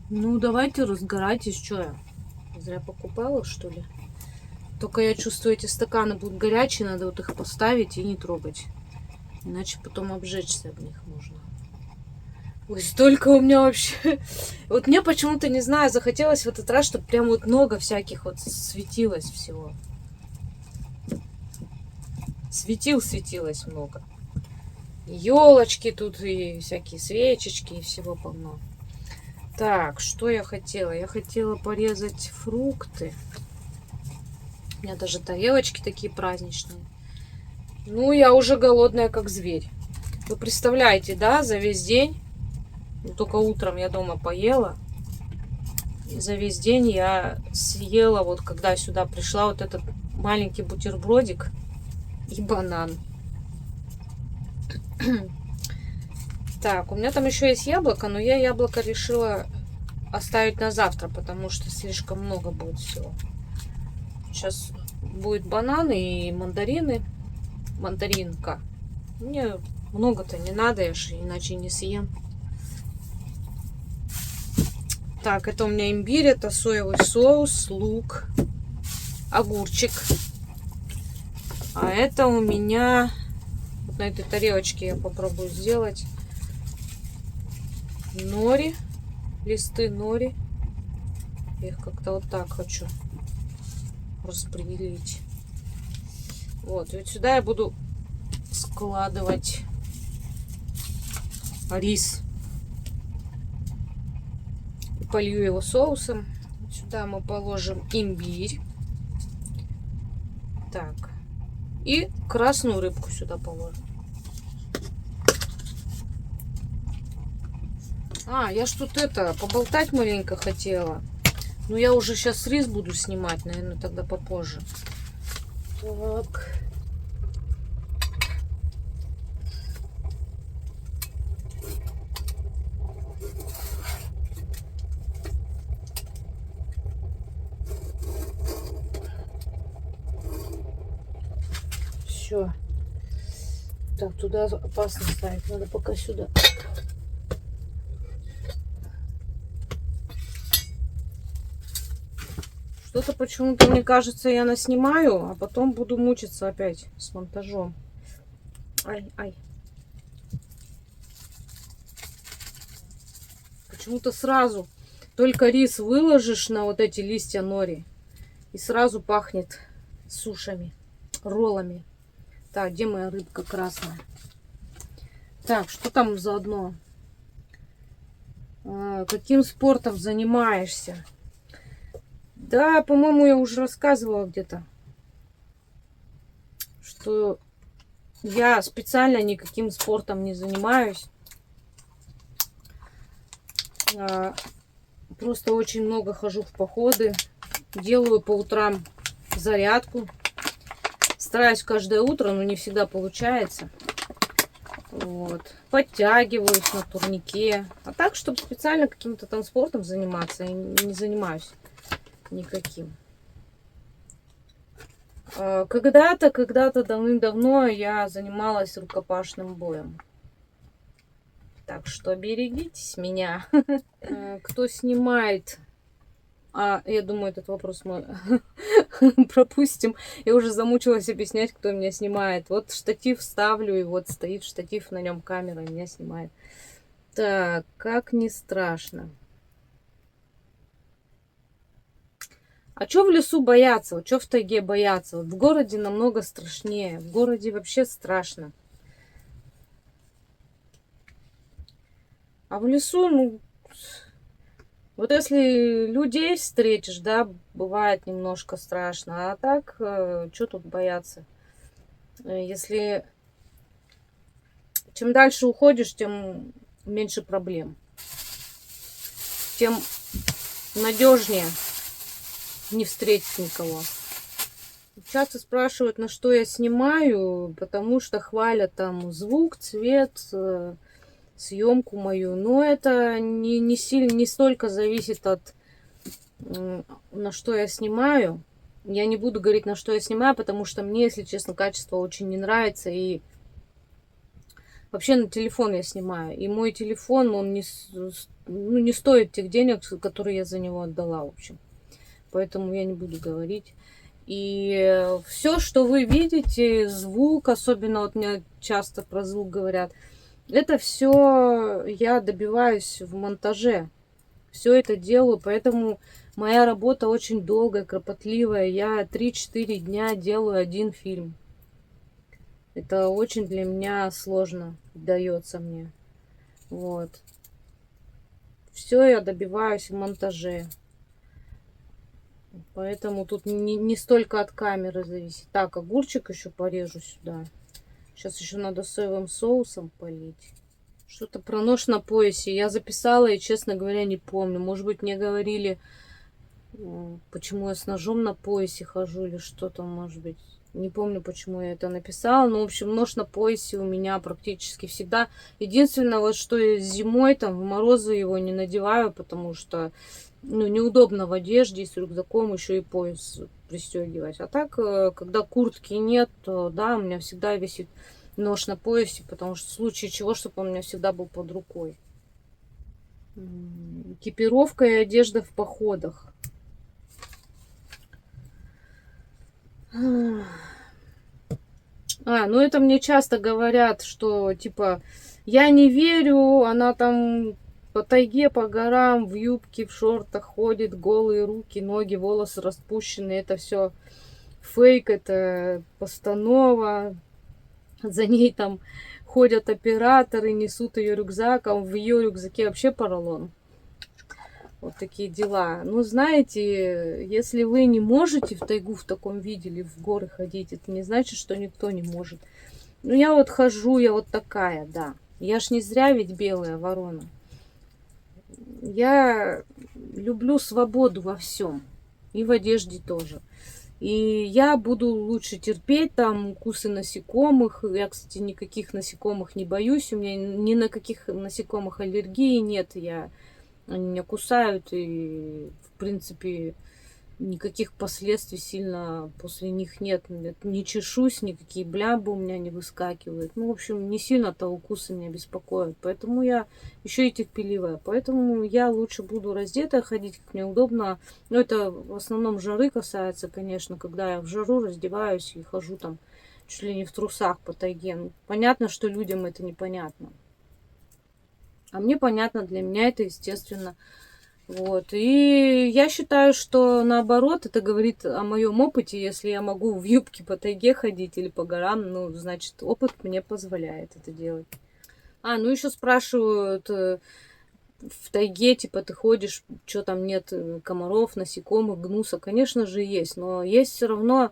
Ну, давайте разгорайтесь, что я зря покупала, что ли? Только я чувствую, эти стаканы будут горячие, надо вот их поставить и не трогать. Иначе потом обжечься об них можно. Ой, столько у меня вообще... Вот мне почему-то, не знаю, захотелось в этот раз, чтобы прям вот много всяких вот светилось всего. Светилось много. Елочки тут и всякие свечечки и всего полно. Так, что я хотела? Я хотела порезать фрукты. У меня даже тарелочки такие праздничные. Ну, я уже голодная, как зверь. Вы представляете, да, за весь день, ну, только утром я дома поела, и за весь день я съела, вот когда сюда пришла, вот этот маленький бутербродик и банан. Так, у меня там еще есть яблоко, но я яблоко решила оставить на завтра, потому что слишком много будет всего. Сейчас будет бананы и мандарины. Мандаринка. Мне много-то не надо, я же иначе не съем. Так, это у меня имбирь, это соевый соус, лук, огурчик. А это у меня... Вот на этой тарелочке я попробую сделать нори. Листы нори. Я их как-то вот так хочу распределить. Вот, и вот сюда я буду складывать рис. И полью его соусом. Вот сюда мы положим имбирь. Так. И красную рыбку сюда положим. Я ж тут поболтать маленько хотела. Но я уже сейчас рис буду снимать, наверное, тогда попозже. Так. Все. Так, туда опасно ставить. Надо пока сюда. Что-то почему-то, мне кажется, я наснимаю, а потом буду мучиться опять с монтажом. Ай. Почему-то сразу только рис выложишь на вот эти листья нори, и сразу пахнет сушами. роллами. Так, где моя рыбка красная? Так, что там заодно? Каким спортом занимаешься? Да, по-моему, я уже рассказывала где-то, что я специально никаким спортом не занимаюсь. Просто очень много хожу в походы. Делаю по утрам зарядку. Стараюсь каждое утро, но не всегда получается. Вот. Подтягиваюсь на турнике. А так, чтобы специально каким-то там спортом заниматься, я не занимаюсь никаким. Когда-то давным-давно я занималась рукопашным боем. Так что берегитесь меня. Кто снимает... я думаю, этот вопрос мы пропустим. Я уже замучилась объяснять, кто меня снимает. Вот штатив ставлю, и вот стоит штатив, на нем камера, и меня снимает. Так, как не страшно. А что в лесу бояться? Вот что в тайге бояться? Вот в городе намного страшнее. В городе вообще страшно. А в лесу, ну... Вот если людей встретишь, да, бывает немножко страшно. А так, что тут бояться? Если чем дальше уходишь, тем меньше проблем. Тем надежнее не встретить никого. Часто спрашивают, на что я снимаю, потому что хвалят там звук, цвет, съемку мою. Но это не столько зависит от на что я снимаю. Я не буду говорить, на что я снимаю, потому что мне, если честно, качество очень не нравится. И вообще на телефон я снимаю. И мой телефон, он не стоит тех денег, которые я за него отдала, в общем. Поэтому я не буду говорить. И все, что вы видите, звук, особенно вот мне часто про звук говорят, это все я добиваюсь в монтаже. Все это делаю, поэтому моя работа очень долгая, кропотливая. Я 3-4 дня делаю один фильм. Это очень для меня сложно дается мне. Вот. Все я добиваюсь в монтаже. Поэтому тут не столько от камеры зависит. Так, огурчик еще порежу сюда. Сейчас еще надо соевым соусом полить. Что-то про нож на поясе. Я записала и, честно говоря, не помню. Может быть, мне говорили, почему я с ножом на поясе хожу или что-то, может быть. Не помню, почему я это написала. Но, в общем, нож на поясе у меня практически всегда. Единственное, вот что я зимой, там, в морозы его не надеваю, потому что неудобно в одежде с рюкзаком еще и пояс пристегивать. А так, когда куртки нет, то да, у меня всегда висит нож на поясе, потому что в случае чего, чтобы он у меня всегда был под рукой. Экипировка и одежда в походах. Ну это мне часто говорят, что типа я не верю, она там по тайге, по горам, в юбке, в шортах ходит, голые руки, ноги, волосы распущены. Это все фейк, это постанова. За ней там ходят операторы, несут ее рюкзак, а в ее рюкзаке вообще поролон. Вот такие дела. Ну, знаете, если вы не можете в тайгу в таком виде или в горы ходить, это не значит, что никто не может. Ну, я вот хожу, я вот такая, да. Я ж не зря ведь белая ворона. Я люблю свободу во всем. И в одежде тоже. И я буду лучше терпеть там укусы насекомых. Я, кстати, никаких насекомых не боюсь. У меня ни на каких насекомых аллергии нет. Они меня кусают. И, в принципе, никаких последствий сильно после них нет. Не чешусь, никакие блябы у меня не выскакивают. Ну, в общем, не сильно-то укусы меня беспокоят. Поэтому я еще и терпеливая. Поэтому я лучше буду раздетая ходить, как мне удобно. Но это в основном жары касается, конечно, когда я в жару раздеваюсь и хожу там чуть ли не в трусах по тайге. Ну, понятно, что людям это непонятно. А мне понятно, для меня это, естественно, Вот. И я считаю, что наоборот, это говорит о моем опыте. Если я могу в юбке по тайге ходить или по горам, ну, значит, опыт мне позволяет это делать. Ну еще спрашивают, в тайге, типа, ты ходишь, что там нет комаров, насекомых, гнуса. Конечно же, есть, но есть все равно.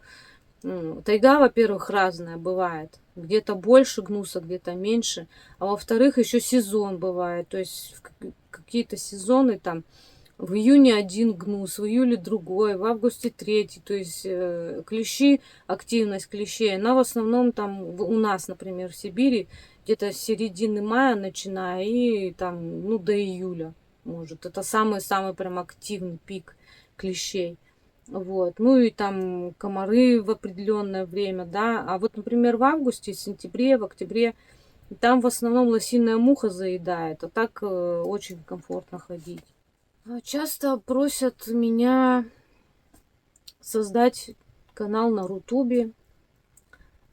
Тайга, во-первых, разная бывает. Где-то больше гнуса, где-то меньше. А во-вторых, еще сезон бывает. То есть какие-то сезоны там в июне один гнус, в июле другой, в августе третий. То есть клещи, активность клещей, она в основном там у нас, например, в Сибири, где-то с середины мая начиная и там, ну, до июля, может. Это самый-самый прям активный пик клещей. Вот. Ну и там комары в определенное время, да. А вот, например, в августе, сентябре, в октябре там в основном лосиная муха заедает, а так очень комфортно ходить. Часто просят меня создать канал на Рутубе,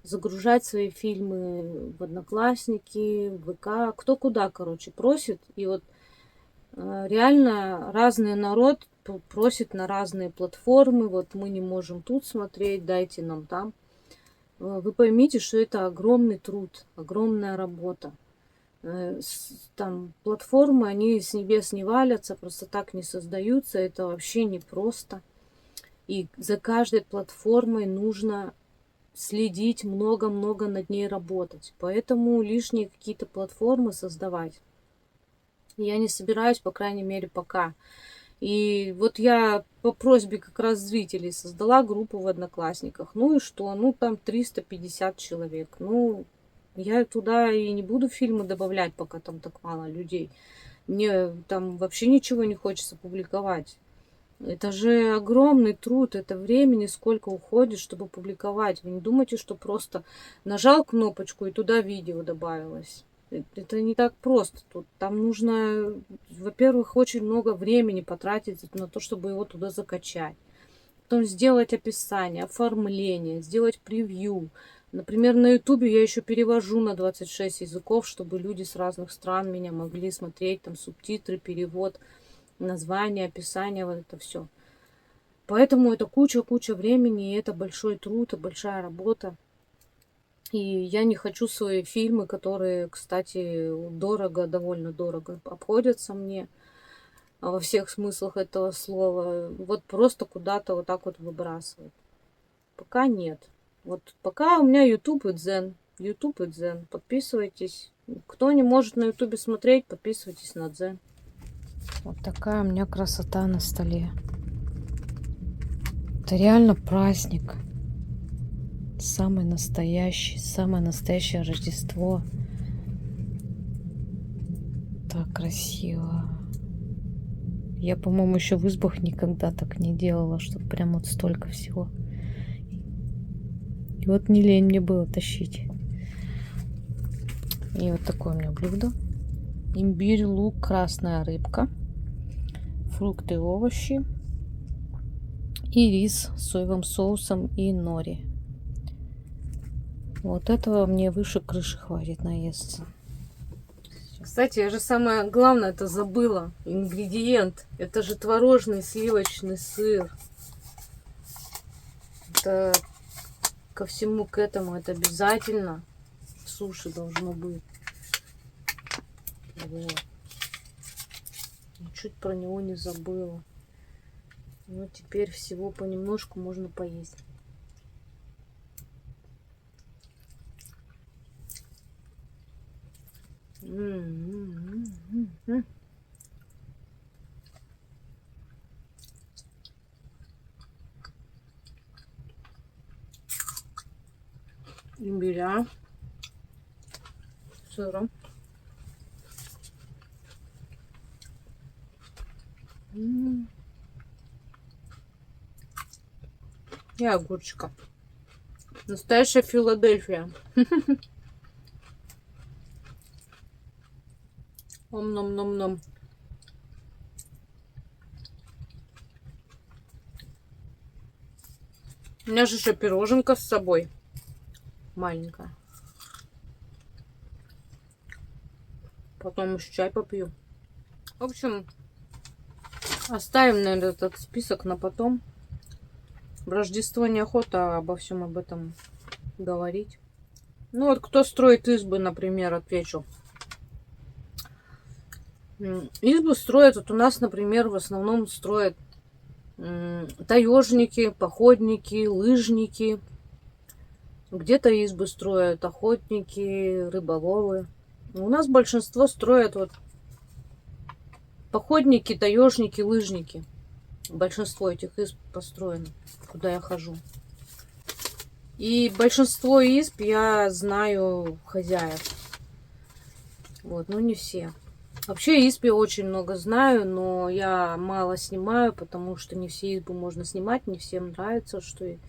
загружать свои фильмы в Одноклассники, в ВК, кто куда, короче, просит. И вот реально разный народ просит на разные платформы. Вот мы не можем тут смотреть, дайте нам там. Вы поймите, что это огромный труд, огромная работа. Там платформы, они с небес не валятся, просто так не создаются. Это вообще непросто. И за каждой платформой нужно следить, много-много над ней работать. Поэтому лишние какие-то платформы создавать я не собираюсь, по крайней мере, пока. И вот я по просьбе как раз зрителей создала группу в Одноклассниках. Ну и что? Ну там 350 человек. Ну, я туда и не буду фильмы добавлять, пока там так мало людей. Мне там вообще ничего не хочется публиковать. Это же огромный труд, это времени сколько уходит, чтобы публиковать. Вы не думайте, что просто нажал кнопочку и туда видео добавилось. Это не так просто. Тут там нужно, во-первых, очень много времени потратить на то, чтобы его туда закачать. Потом сделать описание, оформление, сделать превью. Например, на Ютубе я еще перевожу на 26 языков, чтобы люди с разных стран меня могли смотреть, там субтитры, перевод, название, описание, вот это все. Поэтому это куча-куча времени, и это большой труд, и большая работа. И я не хочу свои фильмы, которые, кстати, дорого, довольно дорого обходятся мне во всех смыслах этого слова, вот просто куда-то вот так вот выбрасывать. Пока нет. Вот пока у меня YouTube и Дзен. YouTube и Дзен. Подписывайтесь. Кто не может на YouTube смотреть, подписывайтесь на Дзен. Вот такая у меня красота на столе. Это реально праздник. Самое настоящее Рождество. Так красиво. Я, по-моему, еще в избах никогда так не делала, чтобы прям вот столько всего. И вот не лень мне было тащить. И вот такое у меня блюдо. Имбирь, лук, красная рыбка, фрукты, овощи и рис с соевым соусом и нори. Вот этого мне выше крыши хватит наесться. Кстати, я же самое главное это забыла. Ингредиент. Это же творожный сливочный сыр. Это ко всему к этому это обязательно в суши должно быть. Вот. Чуть про него не забыла. Ну, теперь всего понемножку можно поесть. Имбиря, сыром. И огурчика. Настоящая Филадельфия. Ом-ном-ном-ном. У меня же еще пироженка с собой. Маленькая. Потом еще чай попью. В общем, Оставим, наверное, этот список на потом. В Рождество неохота обо всем об этом говорить. Ну вот кто строит избы, например, отвечу. Избы строят, вот у нас, например, в основном строят таежники, походники, лыжники. Где-то избы строят охотники, рыболовы. У нас большинство строят вот походники, таежники, лыжники. Большинство этих изб построено, куда я хожу. И большинство изб я знаю хозяев. Вот, но не все. Вообще изб я очень много знаю, но я мало снимаю, потому что не все избы можно снимать, не всем нравится, что их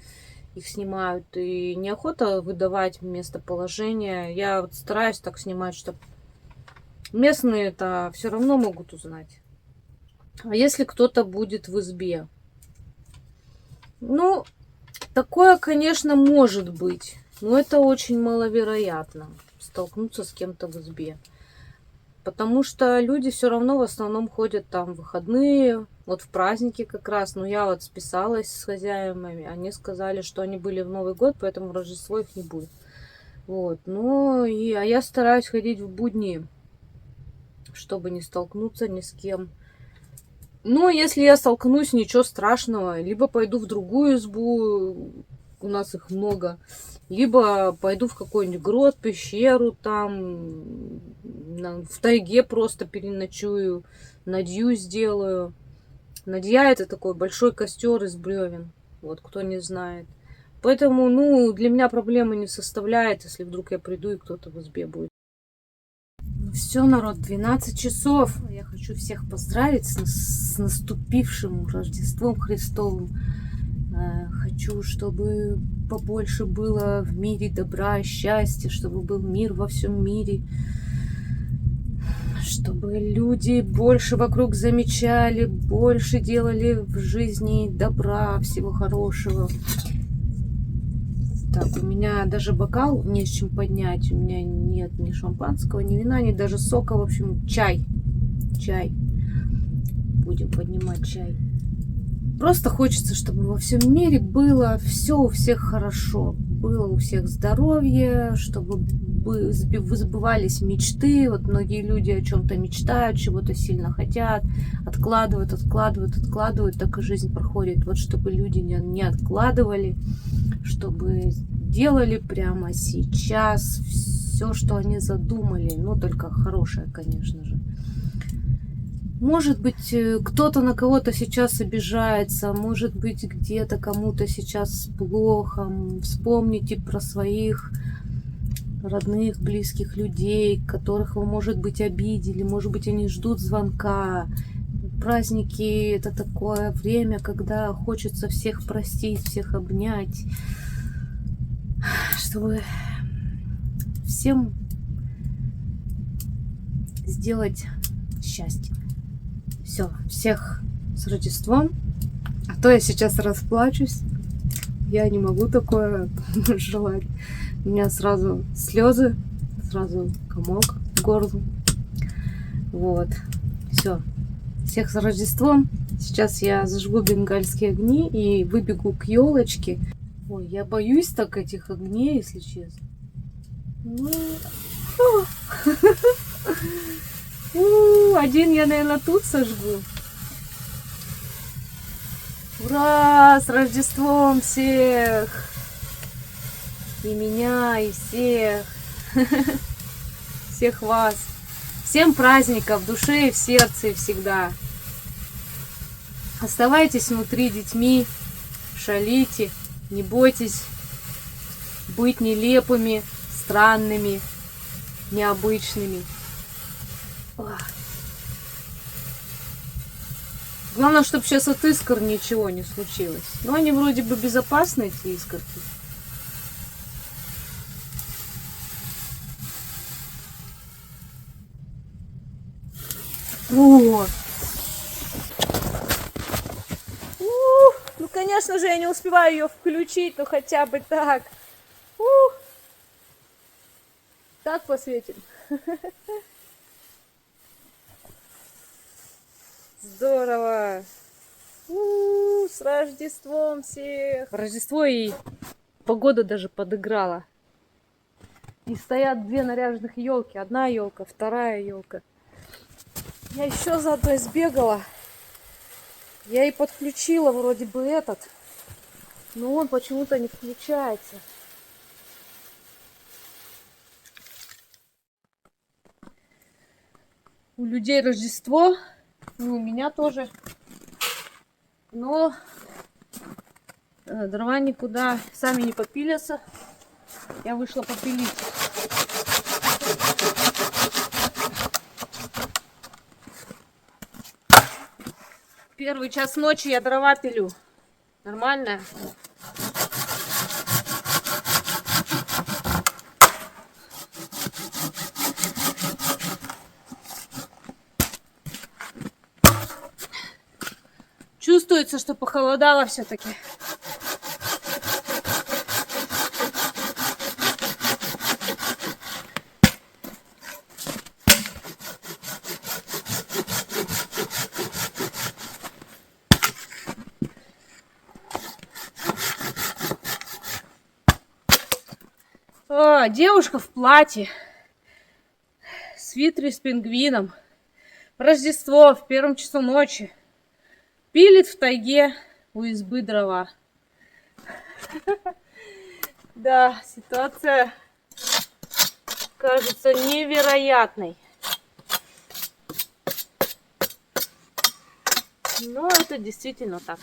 снимают. И неохота выдавать местоположение. Я вот стараюсь так снимать, чтобы местные это все равно могут узнать. А если кто-то будет в избе? Ну, такое, конечно, может быть. Но это очень маловероятно. Столкнуться с кем-то в избе. Потому что люди все равно в основном ходят там в выходные, вот в праздники как раз. Но я вот списалась с хозяевами, они сказали, что они были в Новый год, поэтому в Рождество их не будет. Вот, а я стараюсь ходить в будни, чтобы не столкнуться ни с кем. Но если я столкнусь, ничего страшного. Либо пойду в другую избу, у нас их много. Либо пойду в какой-нибудь грот, пещеру там, в тайге просто переночую, надью сделаю. Надья это такой большой костер из бревен, вот кто не знает. Поэтому, для меня проблемы не составляет, если вдруг я приду и кто-то в избе будет. Все, народ, 12 часов. Я хочу всех поздравить с наступившим Рождеством Христовым. Хочу, чтобы побольше было в мире добра и счастья, чтобы был мир во всем мире, чтобы люди больше вокруг замечали, больше делали в жизни добра, всего хорошего. Так, у меня даже бокал не с чем поднять. У меня нет ни шампанского, ни вина, ни даже сока. В общем, чай. Чай. Будем поднимать чай. Просто хочется, чтобы во всем мире было все у всех хорошо. Было у всех здоровье, чтобы сбывались мечты. Вот многие люди о чем-то мечтают, чего-то сильно хотят, откладывают. Так и жизнь проходит. Вот чтобы люди не откладывали, чтобы делали прямо сейчас все, что они задумали. Но только хорошее, конечно же. Может быть, кто-то на кого-то сейчас обижается, может быть, где-то кому-то сейчас плохо. Вспомните про своих родных, близких людей, которых вы, может быть, обидели, может быть, они ждут звонка. Праздники – это такое время, когда хочется всех простить, всех обнять, чтобы всем сделать счастье. Все, всех с Рождеством. А то я сейчас расплачусь. Я не могу такое желать. У меня сразу слезы, сразу комок в горле. Вот. Все. Всех с Рождеством. Сейчас я зажгу бенгальские огни и выбегу к елочке. Ой, я боюсь так этих огней, если честно. Один я, наверное, тут сожгу. Ура! С Рождеством всех! И меня, и всех. Всех вас. Всем праздников в душе и в сердце и всегда. Оставайтесь внутри детьми, шалите, не бойтесь быть нелепыми, странными, необычными. Главное, чтобы сейчас от искр ничего не случилось. Но они вроде бы безопасны, эти искорки. О! Ну, конечно же, я не успеваю ее включить, но хотя бы так. Так посветим. Здорово! С Рождеством всех! Рождество и погода даже подыграла. И стоят две наряженных елки. Одна елка, вторая елка. Я еще за одной сбегала. Я и подключила вроде бы этот. Но он почему-то не включается. У людей Рождество. И у меня тоже. Но дрова никуда сами не попилятся. Я вышла попилить. Первый час ночи я дрова пилю. Нормально. Чувствуется, что похолодало все-таки. О, девушка в платье. Свитере с пингвином. Рождество в 1 часу ночи. Пилит в тайге у избы дрова. Да, ситуация кажется невероятной. Но это действительно так.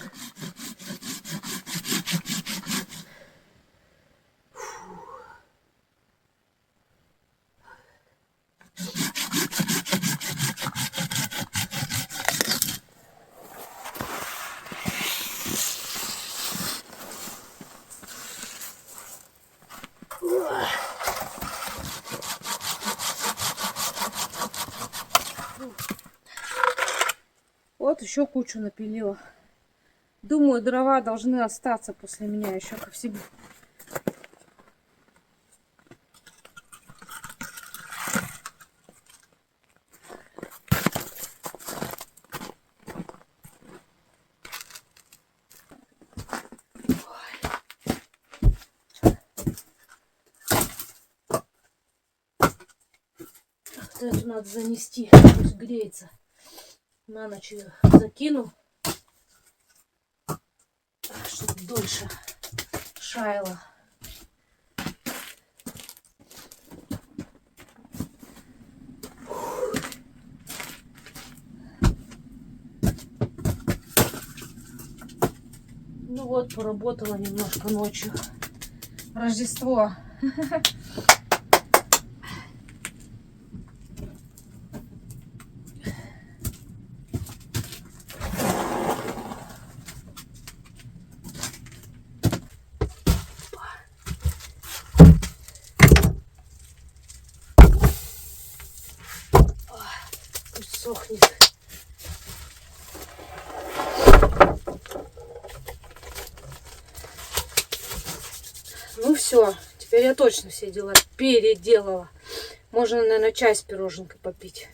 Вот еще кучу напилила. Думаю, дрова должны остаться после меня еще ко всему. Это надо занести, пусть греется. На ночь ее закину, чтобы дольше шаяло. Ну вот, поработала немножко ночью. Рождество. Сохнет. Ну все, теперь я точно все дела переделала. Можно, наверное, чай с пироженкой попить.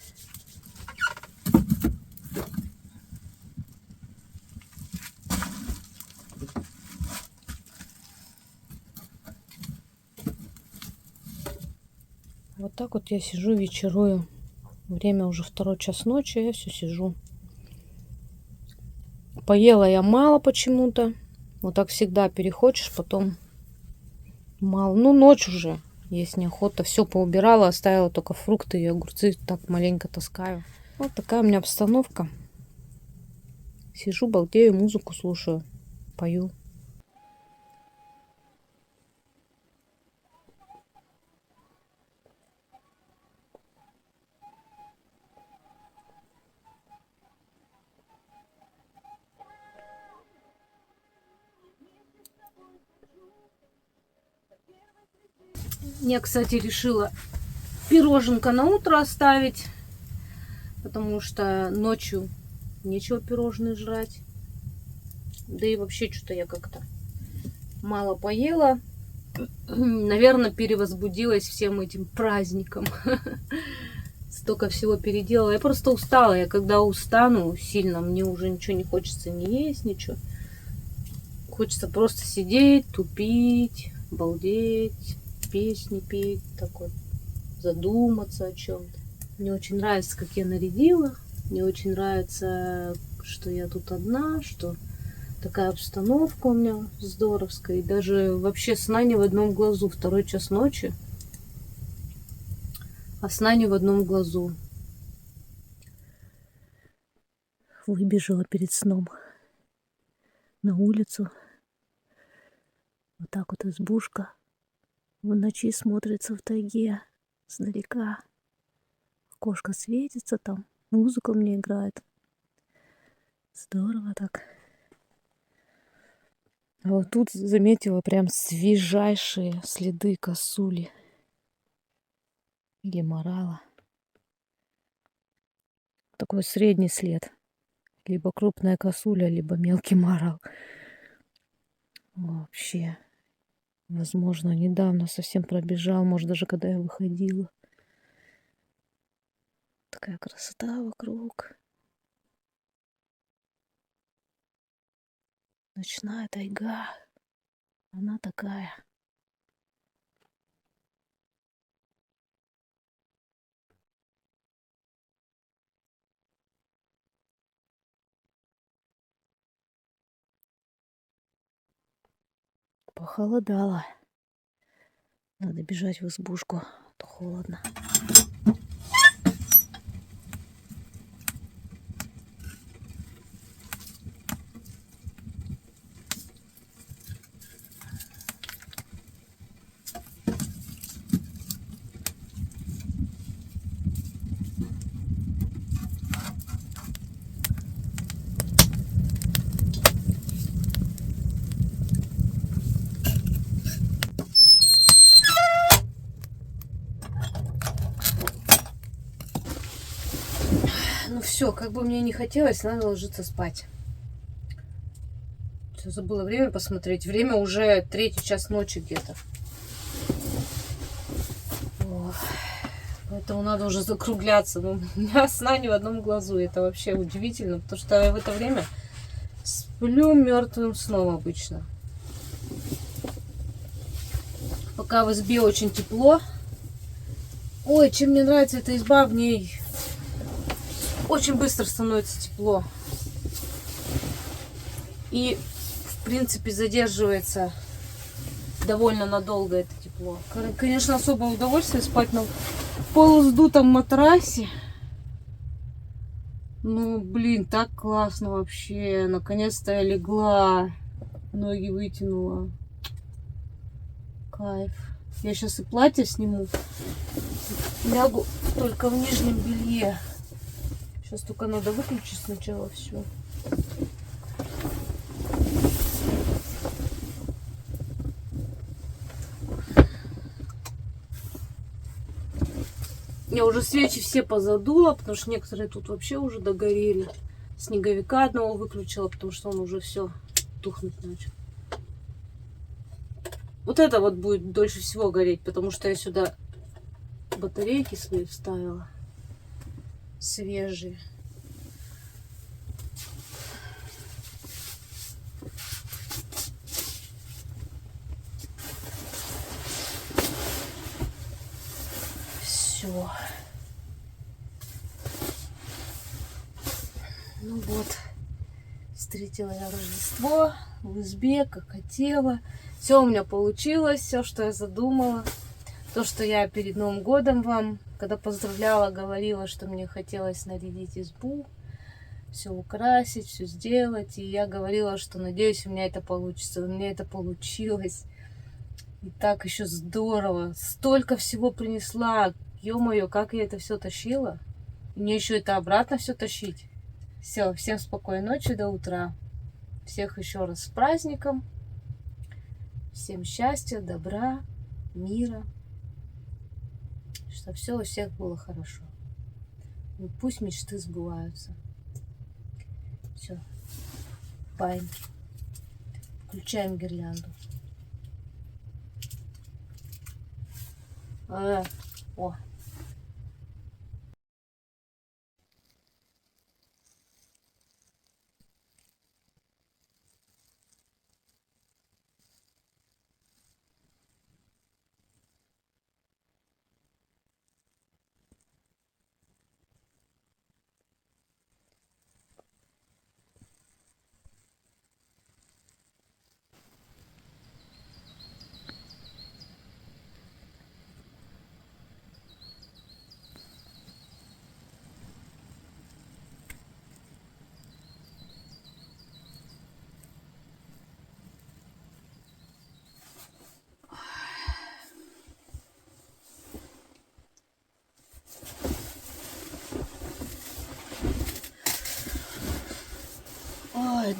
Вот так вот я сижу, вечерую. Время уже 2 час ночи, я все сижу. Поела я мало почему-то. Вот так всегда переходишь, потом мало. Ну, ночь уже, есть неохота. Все поубирала, оставила только фрукты и огурцы. Так маленько таскаю. Вот такая у меня обстановка. Сижу, балдею, музыку слушаю, пою. Я, кстати, решила пироженка на утро оставить, потому что ночью нечего пирожные жрать. Да и вообще что-то я как-то мало поела. Наверное, перевозбудилась всем этим праздником. Столько всего переделала. Я просто устала. Я когда устану сильно, мне уже ничего не хочется не есть, ничего. Хочется просто сидеть, тупить, балдеть, песни петь, так вот, задуматься о чем-то. Мне очень нравится, как я нарядила. Мне очень нравится, что я тут одна, что такая обстановка у меня здоровская. И даже вообще сна не в одном глазу. 2 час ночи, а сна не в одном глазу. Выбежала перед сном на улицу. Вот так вот избушка в ночи смотрится в тайге издалека. Окошко светится там, музыка мне играет. Здорово так. А вот тут заметила прям свежайшие следы косули или морала. Такой средний след. Либо крупная косуля, либо мелкий морал. Вообще. Возможно, недавно совсем пробежал, может, даже когда я выходила. Такая красота вокруг. Ночная тайга. Она такая. Похолодало. Надо бежать в избушку, а то холодно. Ну все, как бы мне не хотелось, надо ложиться спать. Все, забыла время посмотреть. Время уже 3 час ночи где-то. Поэтому надо уже закругляться. Но у меня сна не в одном глазу. Это вообще удивительно, потому что я в это время сплю мертвым сном обычно. Пока в избе очень тепло. Ой, чем мне нравится эта изба, в ней очень быстро становится тепло. И, в принципе, задерживается довольно надолго это тепло. Конечно, особое удовольствие спать на полуздутом матрасе. Ну, блин, так классно вообще. Наконец-то я легла. Ноги вытянула. Кайф. Я сейчас и платье сниму. Лягу только в нижнем белье. Сейчас только надо выключить сначала все. Я уже свечи все позадула, потому что некоторые тут вообще уже догорели. Снеговика одного выключила, потому что он уже все тухнуть начал. Вот это вот будет дольше всего гореть, потому что я сюда батарейки свои вставила. Свежие. Все. Ну вот. Встретила я Рождество в избе, как хотела. Все у меня получилось, все, что я задумала. То, что я перед Новым годом вам, когда поздравляла, говорила, что мне хотелось нарядить избу, все украсить, все сделать. И я говорила, что надеюсь, у меня это получится. У меня это получилось. И так еще здорово. Столько всего принесла. Ё-моё, как я это все тащила. И мне еще это обратно все тащить. Все, всем спокойной ночи, до утра. Всех еще раз с праздником. Всем счастья, добра, мира. Чтобы все у всех было хорошо. И пусть мечты сбываются. Все. Баиньки. Включаем гирлянду. О.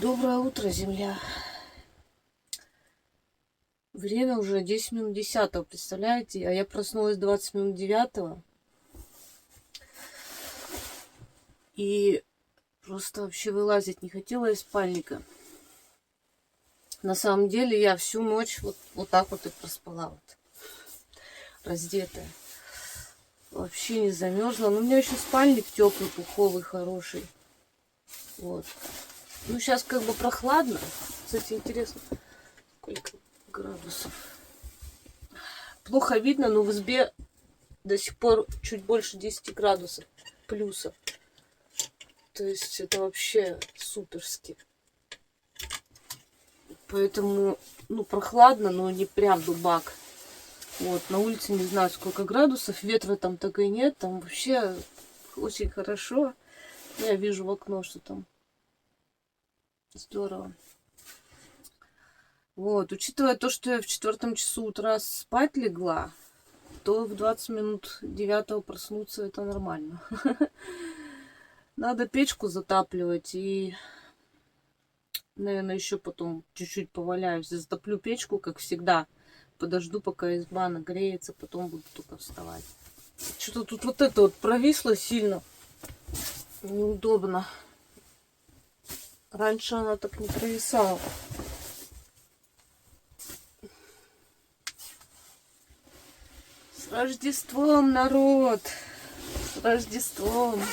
Доброе утро, земля. Время уже 10 минут 10, представляете? А я проснулась 20 минут 9. И просто вообще вылазить не хотела из спальника. На самом деле я всю ночь вот так вот и проспала. Вот, раздетая. Вообще не замерзла. Но у меня еще спальник теплый, пуховый, хороший. Вот. Ну, сейчас как бы прохладно. Кстати, интересно, сколько градусов. Плохо видно, но в избе до сих пор чуть больше 10 градусов плюса. То есть это вообще суперски. Поэтому, ну, прохладно, но не прям дубак. Вот, на улице не знаю сколько градусов, ветра там так и нет, там вообще очень хорошо. Я вижу в окно, что там здорово. Вот, учитывая то, что я в 4 часу утра спать легла, то в 20 минут 9 проснуться это нормально. Надо печку затапливать и, наверное, еще потом чуть-чуть поваляюсь. Затоплю печку, как всегда. Подожду, пока изба нагреется, потом буду только вставать. Что-то тут вот это вот провисло сильно. Неудобно. Раньше она так не провисала. С Рождеством, народ! С Рождеством!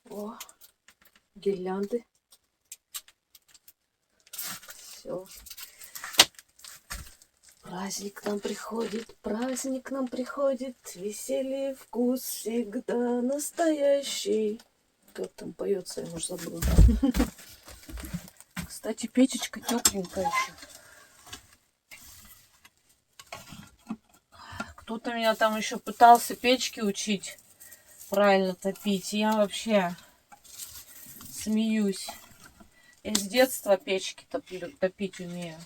О, гирлянды. Все. Праздник к нам приходит, праздник к нам приходит, веселье, вкус всегда настоящий. Как там поется, я уже забыла. Кстати, печечка тепленькая еще. Кто-то меня там еще пытался печки учить правильно топить. Я вообще смеюсь. Я с детства печки топить умею.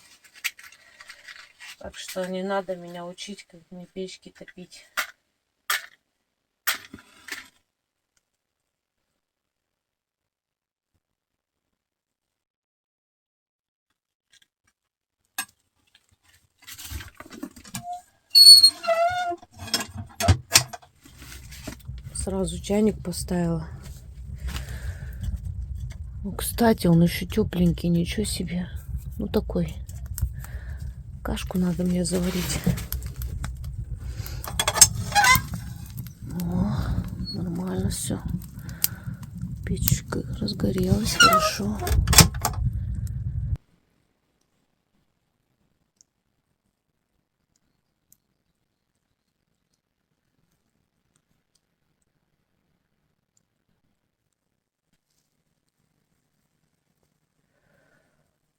Так что не надо меня учить, как мне печки топить. Сразу чайник поставила. Ну, кстати, он еще тепленький, ничего себе. Ну, такой. Кашку надо мне заварить. О, нормально все. Печка разгорелась хорошо.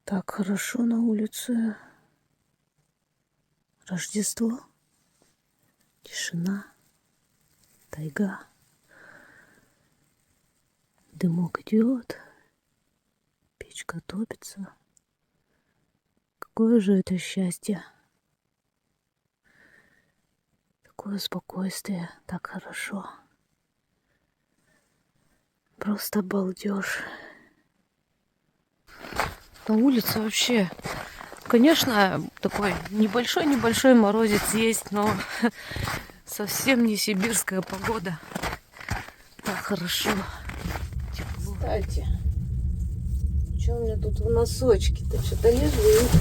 Так хорошо на улице. Рождество. Тишина. Тайга. Дымок идет. Печка топится. Какое же это счастье. Такое спокойствие. Так хорошо. Просто балдеж. На улице вообще, конечно, такой небольшой морозец есть, но совсем не сибирская погода. Так хорошо. Тепло. Кстати, что у меня тут в носочке-то? Что-то лежит.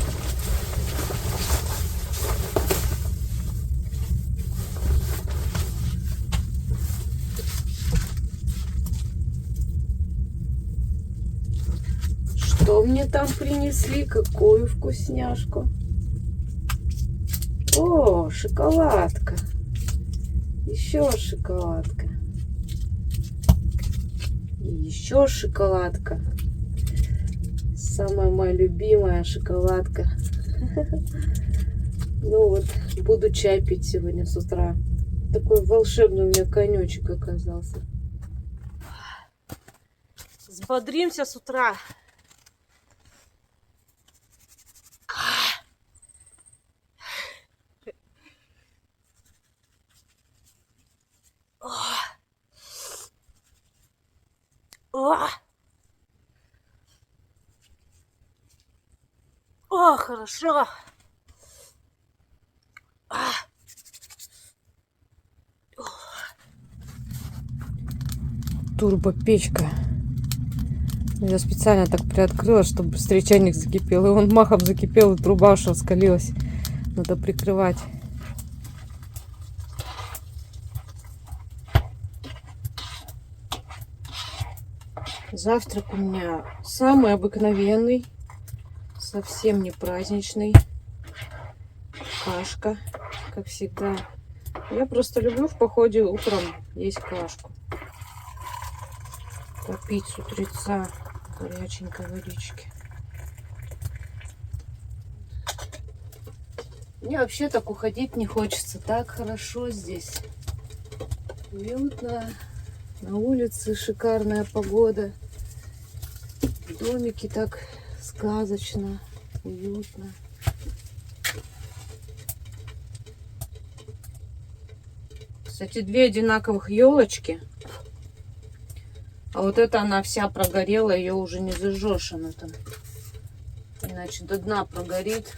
Что мне там принесли? Какую вкусняшку? О, шоколадка. Еще шоколадка. И еще шоколадка. Самая моя любимая шоколадка. Ну вот, буду чай пить сегодня с утра. Такой волшебный у меня конечек оказался. Взбодримся с утра. О! О, хорошо. Турбопечка. Я специально так приоткрыла, чтобы быстрее чайник закипел. И он махом закипел, и труба уж раскалилась. Надо прикрывать. Завтрак у меня самый обыкновенный, совсем не праздничный. Кашка, как всегда. Я просто люблю в походе утром есть кашку. Попить с утреца горяченькой водички. Мне вообще так уходить не хочется. Так хорошо здесь. Уютно. На улице шикарная погода. В домике так сказочно, уютно. Кстати, две одинаковых елочки. А вот эта она вся прогорела, ее уже не зажжешь, она там. Иначе до дна прогорит.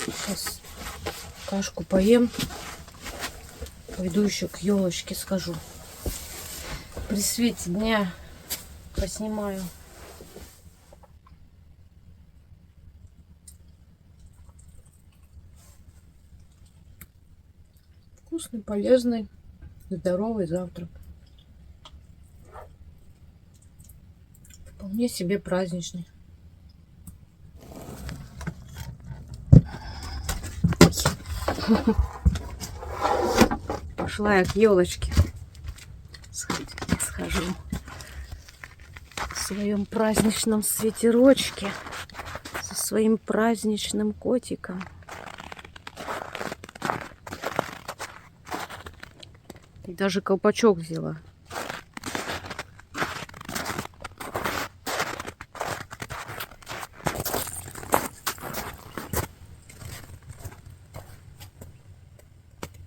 Сейчас кашку поем. Пойду еще к елочке схожу. При свете дня поснимаю. Вкусный, полезный, здоровый завтрак. Вполне себе праздничный. Пошла я к елочке. Схожу в своем праздничном свитерочке со своим праздничным котиком. И даже колпачок взяла.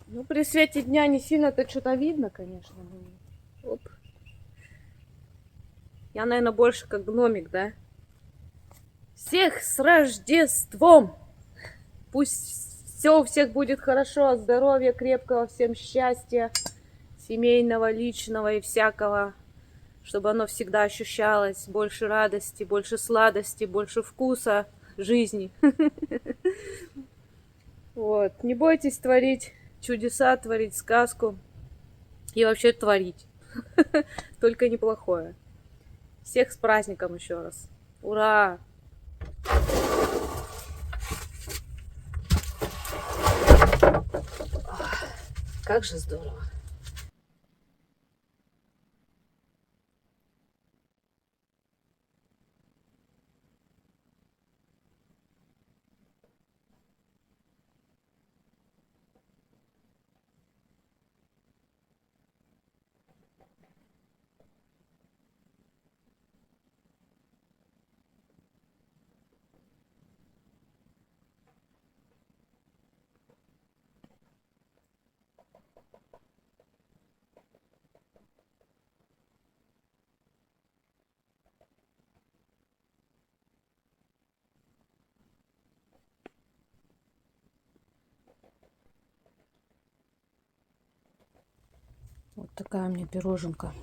Ну, при свете дня не сильно-то что-то видно, конечно. Оп. Я, наверное, больше как гномик, да? Всех с Рождеством! Пусть все у всех будет хорошо, здоровья крепкого, всем счастья, семейного, личного и всякого, чтобы оно всегда ощущалось. Больше радости, больше сладости, больше вкуса жизни. Вот. Не бойтесь творить чудеса, творить сказку и вообще творить. Только неплохое. Всех с праздником еще раз. Ура! Как же здорово. Вот такая у меня пироженка.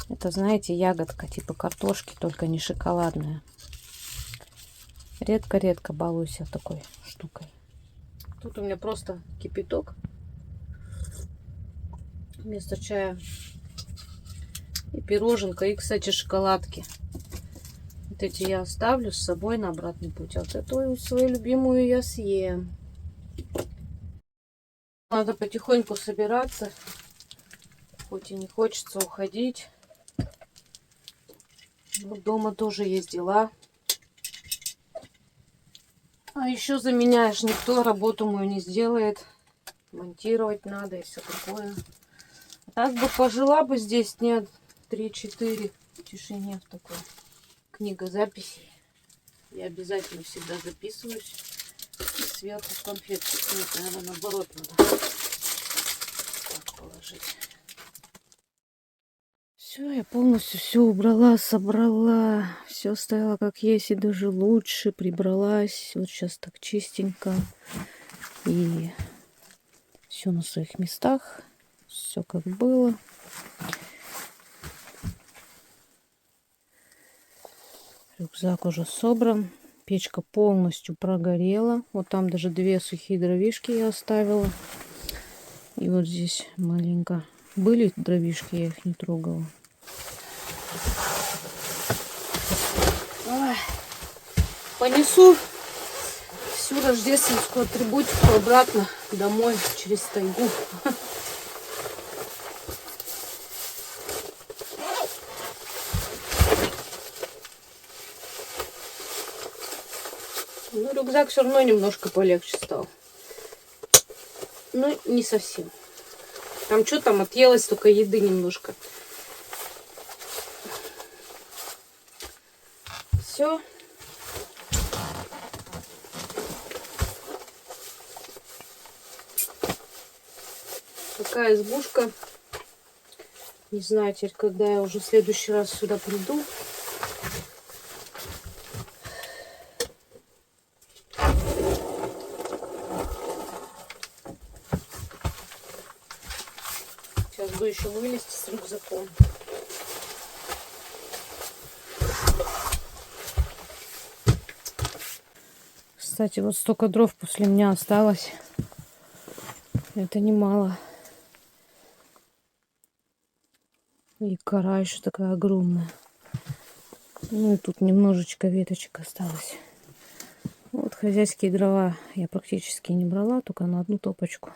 Это, знаете, ягодка типа картошки, только не шоколадная. Редко-редко балуюсь я такой штукой. Тут у меня просто кипяток вместо чая. И пироженка, и, кстати, шоколадки. Вот эти я оставлю с собой на обратный путь. А вот эту свою любимую я съем. Надо потихоньку собираться. Хоть и не хочется уходить. Но дома тоже есть дела. А еще за меня ж никто работу мою не сделает. Монтировать надо и все такое. А так бы пожила бы здесь дня 3-4 в тишине в такой книгозаписи. Я обязательно всегда записываюсь. И сверху конфетки. Нет, наверное, наоборот надо так положить. Все, я полностью все убрала, собрала. Все стояло как есть и даже лучше. Прибралась. Вот сейчас так чистенько. И все на своих местах. Все как было. Рюкзак уже собран. Печка полностью прогорела. Вот там даже 2 сухие дровишки я оставила. И вот здесь маленько были дровишки, я их не трогала. Ой. Понесу всю рождественскую атрибутику обратно домой через тайгу. Ну, рюкзак все равно немножко полегче стал. Ну, не совсем. Там что там отъелось, только еды немножко. Все. Такая избушка. Не знаю теперь, когда я уже в следующий раз сюда приду. Сейчас бы еще вылезти с рюкзаком. Кстати, вот столько дров после меня осталось. Это немало. И кора еще такая огромная. Ну и тут немножечко веточек осталось. Вот хозяйские дрова я практически не брала, только на одну топочку.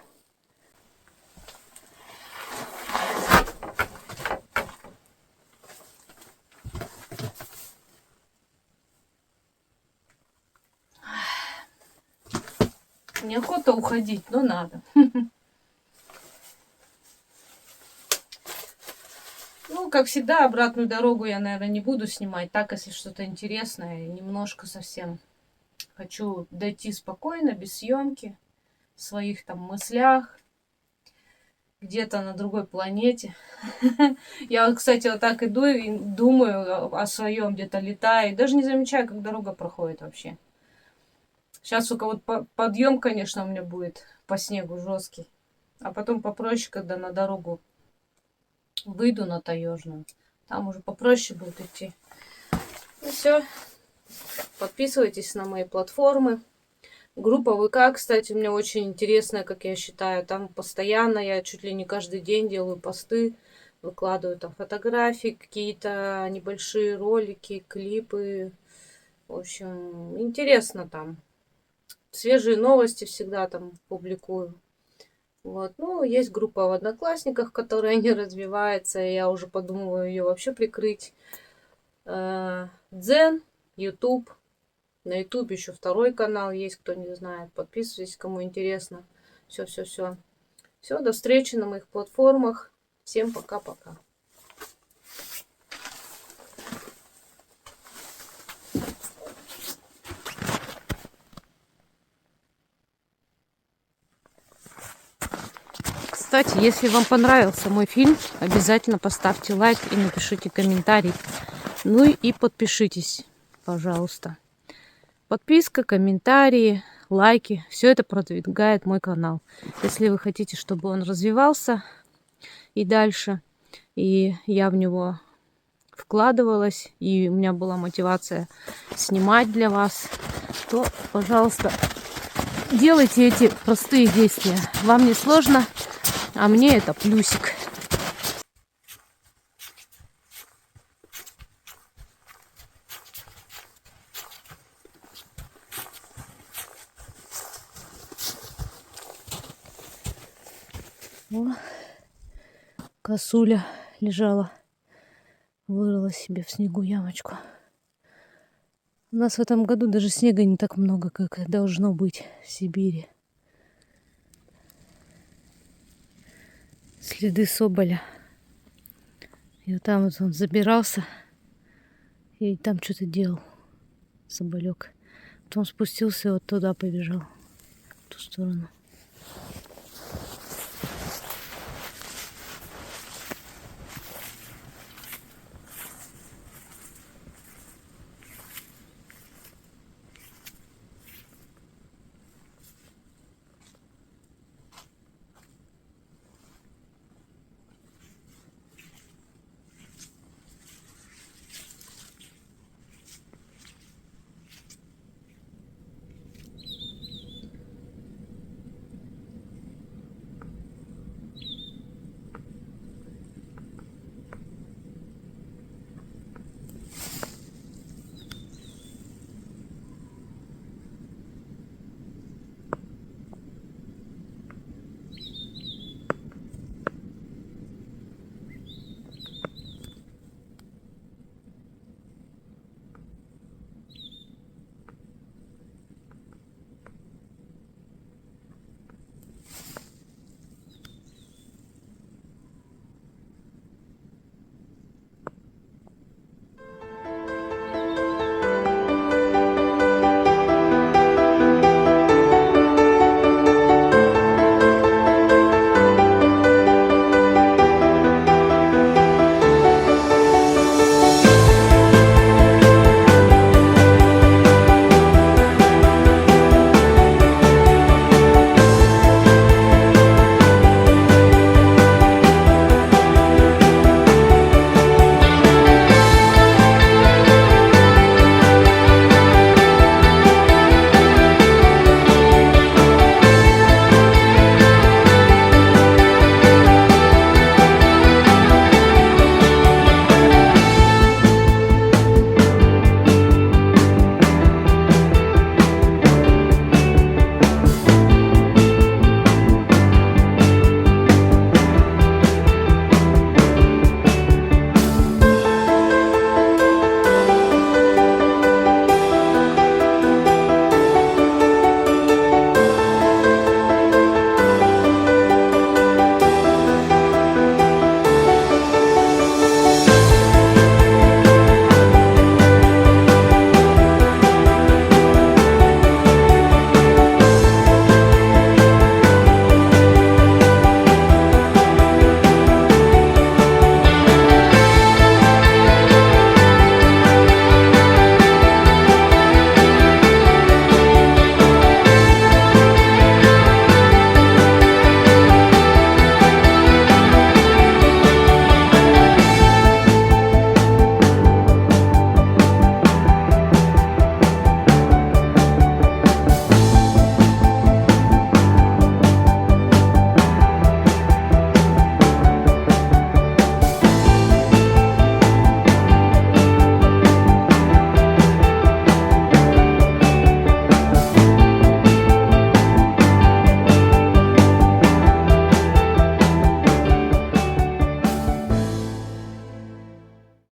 Неохота уходить, но надо. Ну, как всегда, обратную дорогу я, наверное, не буду снимать. Так, если что-то интересное, немножко совсем. Хочу дойти спокойно, без съемки, в своих там мыслях, где-то на другой планете. Я, кстати, вот так иду и думаю о своем, где-то летаю, и даже не замечаю, как дорога проходит вообще. Сейчас только вот подъем, конечно, у меня будет по снегу жесткий. А потом попроще, когда на дорогу выйду на таежную. Там уже попроще будет идти. Ну все. Подписывайтесь на мои платформы. Группа ВК, кстати, у меня очень интересная, как я считаю. Там постоянно я чуть ли не каждый день делаю посты. Выкладываю там фотографии, какие-то небольшие ролики, клипы. В общем, интересно там. Свежие новости всегда там публикую. Вот. Ну, есть группа в Одноклассниках, которая не развивается. Я уже подумываю ее вообще прикрыть. Дзен, YouTube. На YouTube еще второй канал есть, кто не знает. Подписывайтесь, кому интересно. Все. Все, до встречи на моих платформах. Всем пока-пока. Кстати, если вам понравился мой фильм, обязательно поставьте лайк и напишите комментарий. Ну и подпишитесь, пожалуйста. Подписка, комментарии, лайки, все это продвигает мой канал. Если вы хотите, чтобы он развивался и дальше, и я в него вкладывалась, и у меня была мотивация снимать для вас, то, пожалуйста, делайте эти простые действия. Вам не сложно, а мне это плюсик. О, косуля лежала, вырыла себе в снегу ямочку. У нас в этом году даже снега не так много, как должно быть в Сибири. Следы соболя. И вот там вот он забирался и там что-то делал, соболек. Потом спустился и вот туда побежал, в ту сторону.